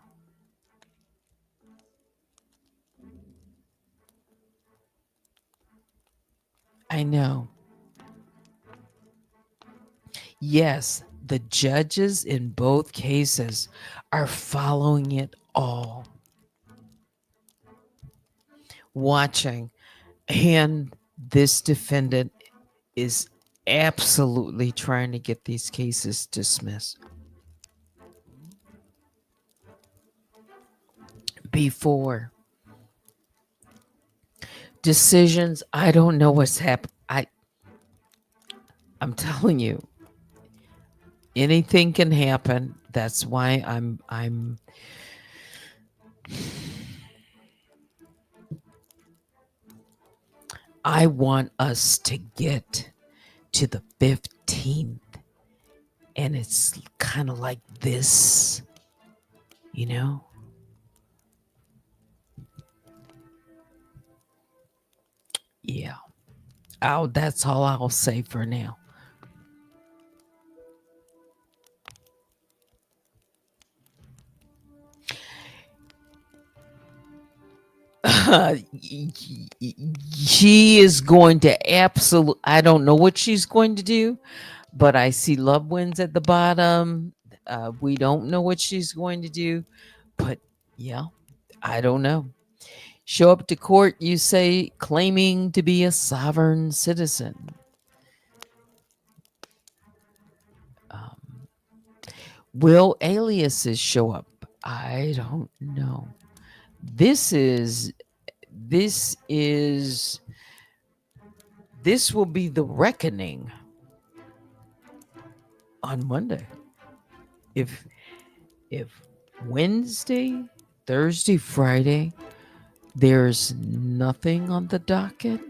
I know. Yes, the judges in both cases are following it all, watching. And this defendant is absolutely trying to get these cases dismissed before decisions. I don't know what's happened. I'm telling you, anything can happen. That's why I want us to get to the 15th, and it's kind of like this, Yeah. That's all I'll say for now. She is going to absolutely, I don't know what she's going to do, but I see loved ones at the bottom. We don't know what she's going to do, but yeah, I don't know. Show up to court, you say, claiming to be a sovereign citizen. Will aliases show up? I don't know. This will be the reckoning on Monday. If Wednesday, Thursday, Friday, there's nothing on the docket,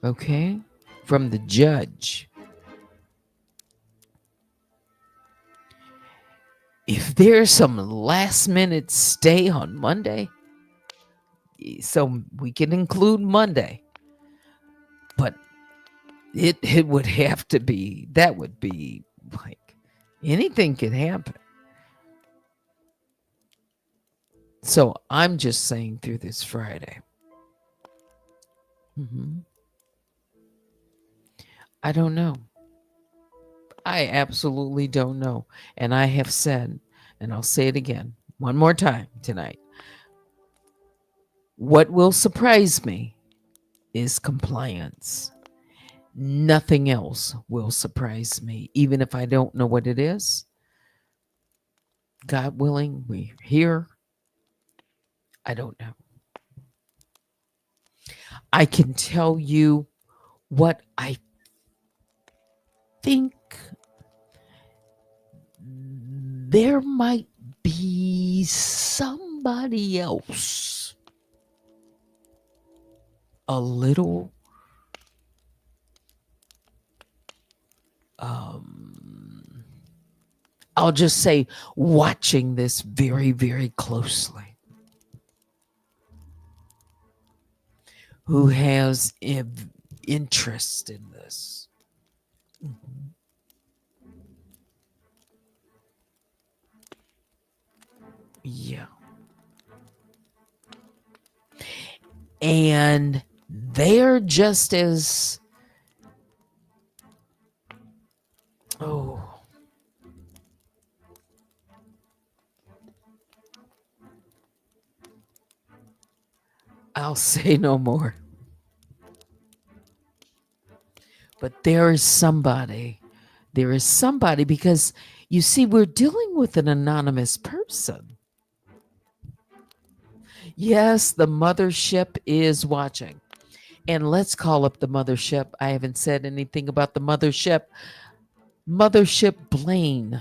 okay, from the judge, if there's some last minute stay on Monday, so we can include Monday, but it would have to be, that would be like anything could happen. So I'm just saying through this Friday. I don't know. I absolutely don't know. And I have said, and I'll say it again one more time tonight. What will surprise me is compliance. Nothing else will surprise me, even if I don't know what it is. God willing, we're here. I don't know. I can tell you what I think there might be somebody else a little I'll just say watching this very, very closely, who has interest in this. Yeah. And they're just as, I'll say no more. But there is somebody because you see, we're dealing with an anonymous person. Yes, the mothership is watching. And let's call up the mothership. I haven't said anything about the mothership. Mothership Blaine.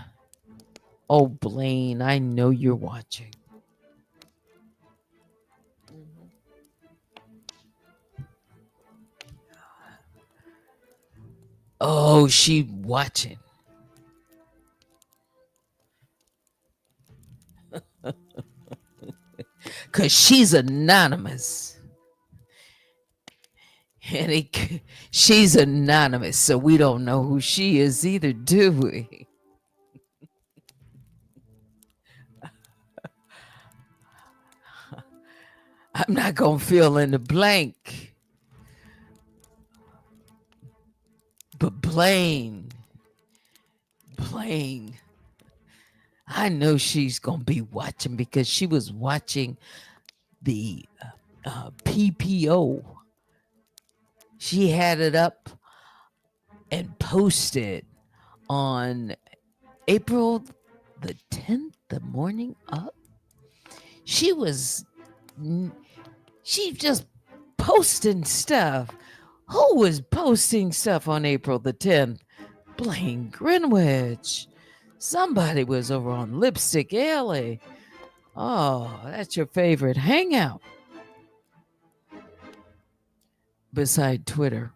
Oh, Blaine, I know you're watching. Oh, she watching. Because she's anonymous. And she's anonymous, so we don't know who she is either, do we? I'm not going to fill in the blank. But Blaine, I know she's going to be watching because she was watching the PPO. She had it up and posted on April the 10th, the morning up. She just posting stuff. Who was posting stuff on April the 10th? Blaine Greenwich. Somebody was over on Lipstick Alley. Oh, that's your favorite hangout. Beside Twitter.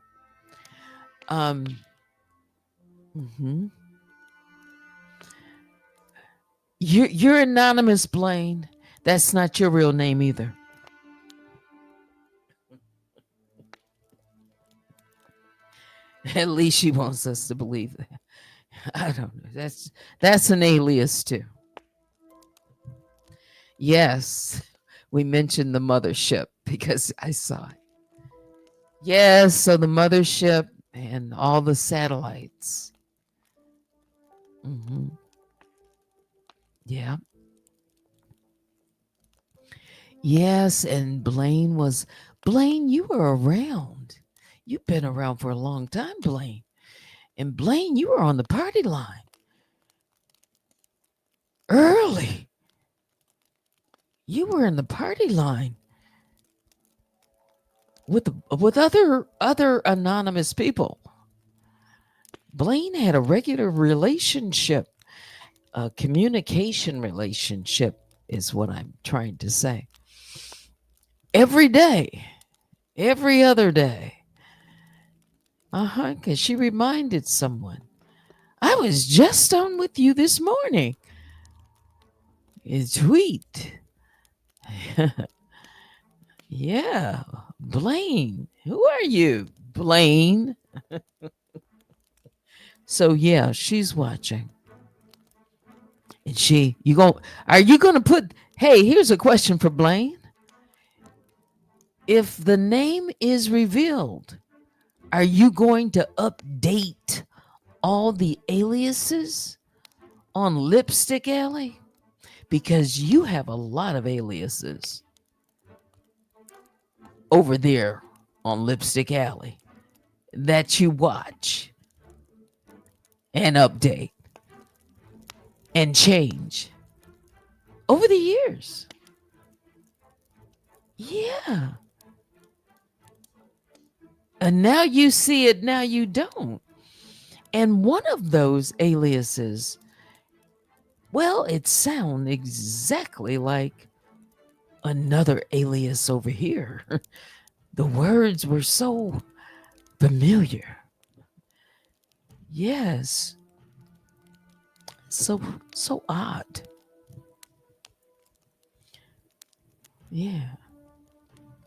You're anonymous, Blaine. That's not your real name either. At least she wants us to believe that. I don't know. That's an alias too. Yes, we mentioned the mothership because I saw it. Yes, so the mothership and all the satellites. Yeah. Yes, and Blaine, you were around. You've been around for a long time, Blaine. And Blaine, you were on the party line early. You were in the party line with other anonymous people. Blaine had a regular relationship, a communication relationship is what I'm trying to say. Every day, every other day. Because she reminded someone. I was just on with you this morning. Tweet. Yeah, Blaine. Who are you, Blaine? So yeah, she's watching. And are you going to put, hey, here's a question for Blaine. If the name is revealed, are you going to update all the aliases on Lipstick Alley? Because you have a lot of aliases over there on Lipstick Alley that you watch and update and change over the years. Yeah. And now you see it, now you don't. And one of those aliases, well, it sounds exactly like another alias over here. The words were so familiar. Yes. So odd. Yeah.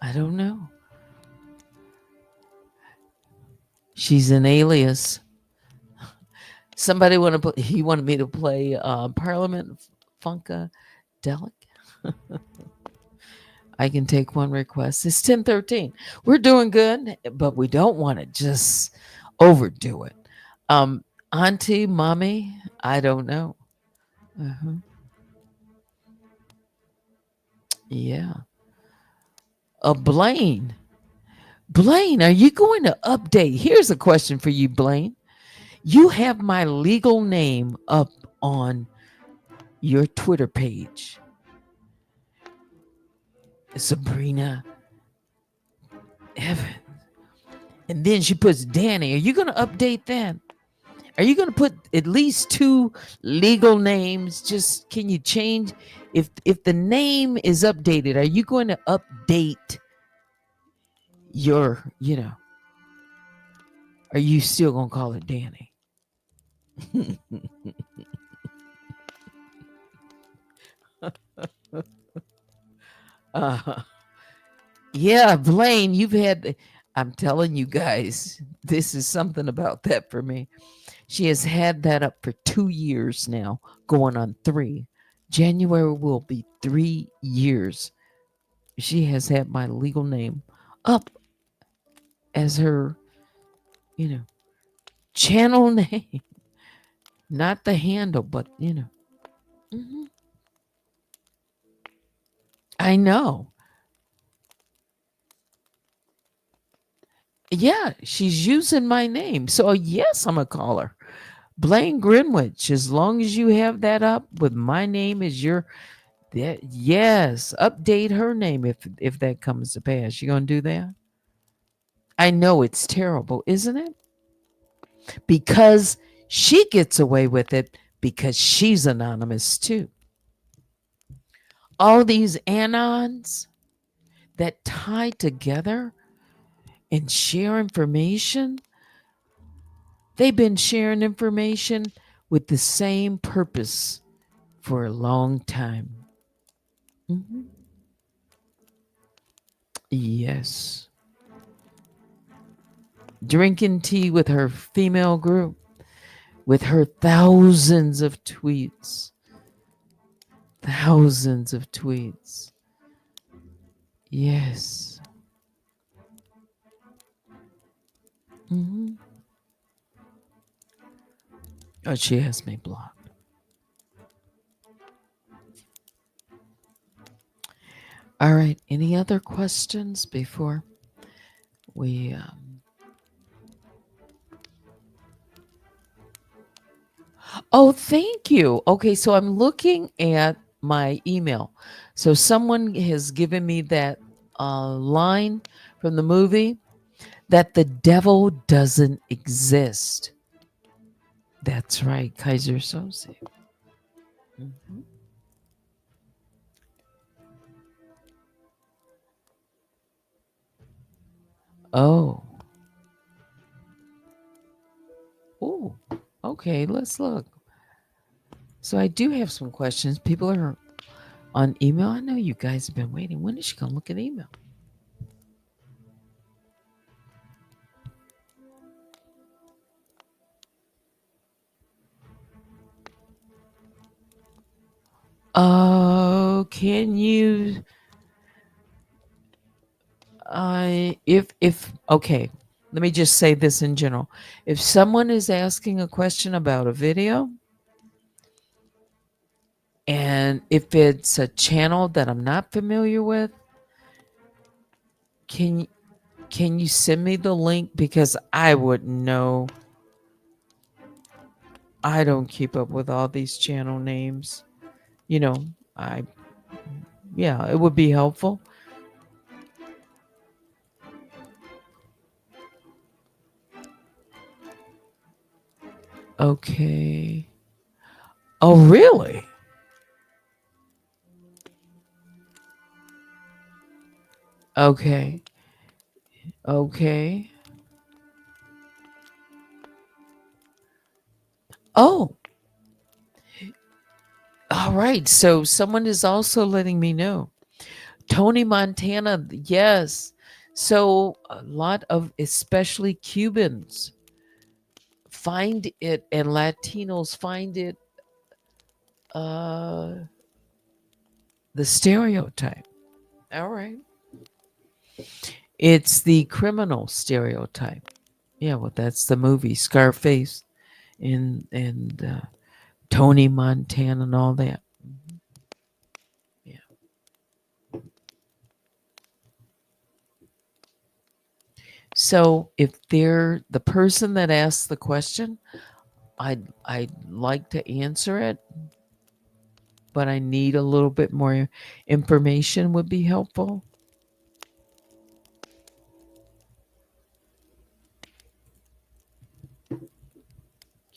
I don't know. She's an alias. Somebody he wanted me to play Parliament Funkadelic. I can take one request. It's 10:13. We're doing good, but we don't want to just overdo it. Um, Auntie, mommy, I don't know. Uh-huh. Yeah. Blaine. Blaine, are you going to update? Here's a question for you, Blaine. You have my legal name up on your Twitter page. Sabrina Evans. And then she puts Danny. Are you going to update that? Are you going to put at least two legal names? Just can you change if the name is updated? Are you going to update your, are you still going to call it Danny? uh, yeah, Blaine, I'm telling you guys, this is something about that for me. She has had that up for 2 years now, going on 3. January will be 3 years. She has had my legal name up as her, you know, channel name. Not the handle, but, Mhm. I know. Yeah, she's using my name. So, yes, I'm a caller. Blaine Greenwich, as long as you have that up with my name as yes, update her name if that comes to pass. You gonna do that? I know it's terrible, isn't it? Because she gets away with it because she's anonymous too. All these anons that tie together and share information, they've been sharing information with the same purpose for a long time. Mhm. Yes. Drinking tea with her female group, with her thousands of tweets. Thousands of tweets. Yes. Hmm. Oh, she has me blocked. All right. Any other questions before we? Oh, thank you. Okay, so I'm looking at my email. So someone has given me that line from the movie that the devil doesn't exist. That's right, Kaiser Soze. Mhm. Oh, okay. Let's look. So I do have some questions. People are on email. I know you guys have been waiting. When is she going to look at email? Oh, can you if okay, let me just say this in general. If someone is asking a question about a video, and if it's a channel that I'm not familiar with, can can you send me the link, because I wouldn't know. I don't keep up with all these channel names. You know, I yeah, it would be helpful. Okay. Oh, really? Okay. Okay. Oh, all right. So someone is also letting me know. Tony Montana, yes. So a lot of especially Cubans find it, and Latinos find it uh the stereotype. All right. It's the criminal stereotype. Yeah, well, that's the movie Scarface and Tony Montana and all that. Yeah. So if they're the person that asked the question, I'd like to answer it, but I need a little bit more information would be helpful.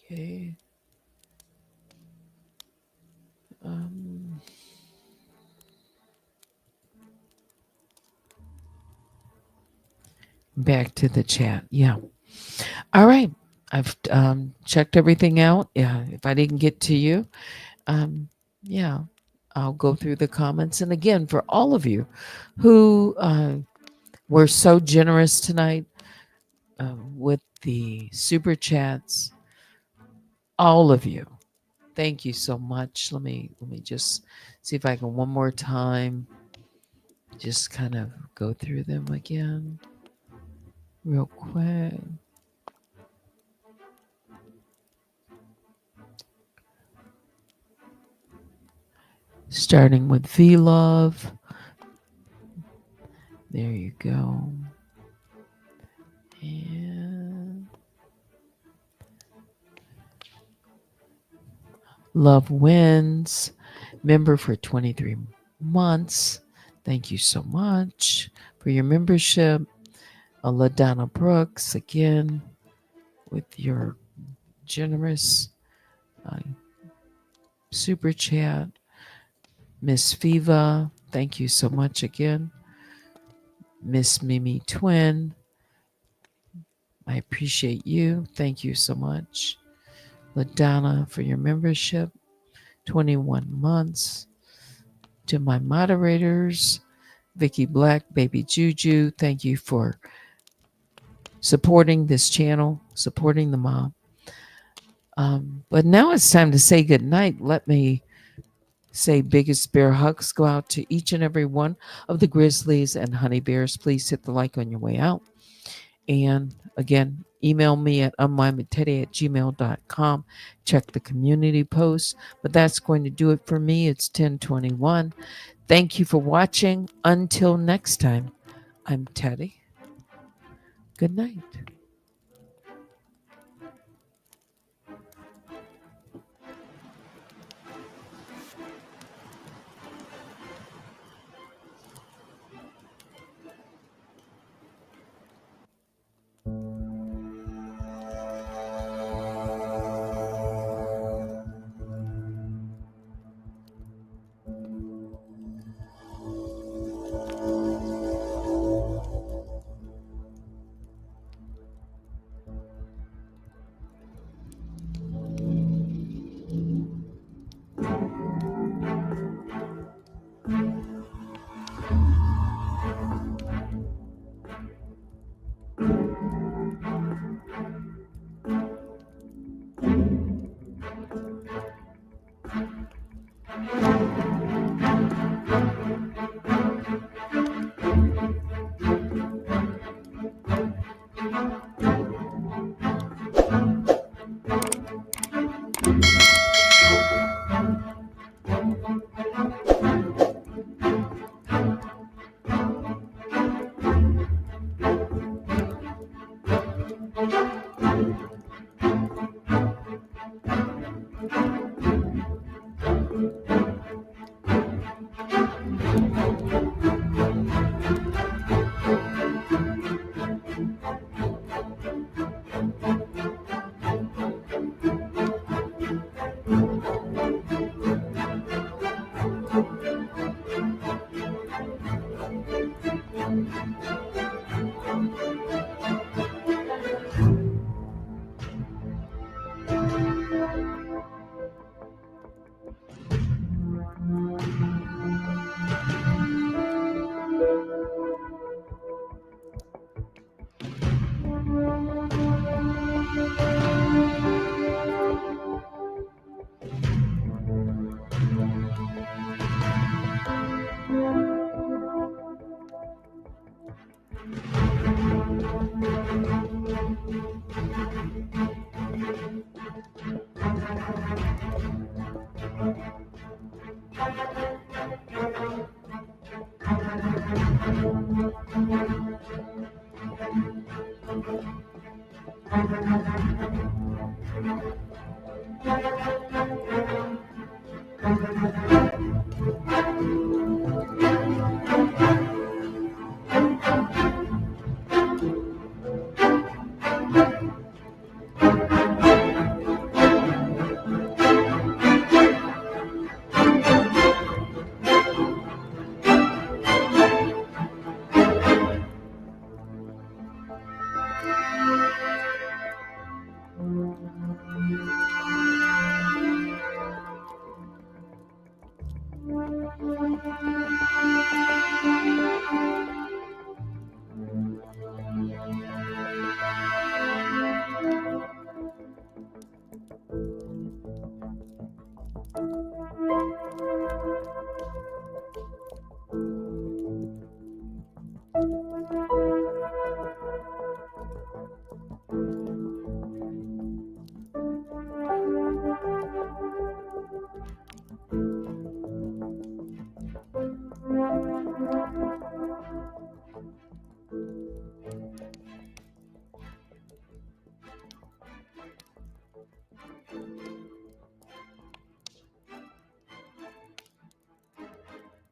Okay. Um, Back to the chat. Yeah. All right. I've checked everything out. Yeah. If I didn't get to you, yeah, I'll go through the comments. And again, for all of you who were so generous tonight with the super chats, all of you, thank you so much. Let me just see if I can one more time just kind of go through them again real quick. Starting with V Love. There you go. And Love Wins, member for 23 months. Thank you so much for your membership. LaDonna Brooks, again, with your generous uh, super chat. Miss Viva, thank you so much again. Miss Mimi Twin, I appreciate you. Thank you so much. LaDonna for your membership, 21 months. To my moderators, Vicky Black, Baby Juju, thank you for supporting this channel, supporting the mom. But now it's time to say goodnight. Let me say biggest bear hugs go out to each and every one of the Grizzlies and Honey Bears. Please hit the like on your way out. And again, email me at unwinewithteddy@gmail.com. Check the community post. But that's going to do it for me. It's 10:21. Thank you for watching. Until next time, I'm Teddy. Good night.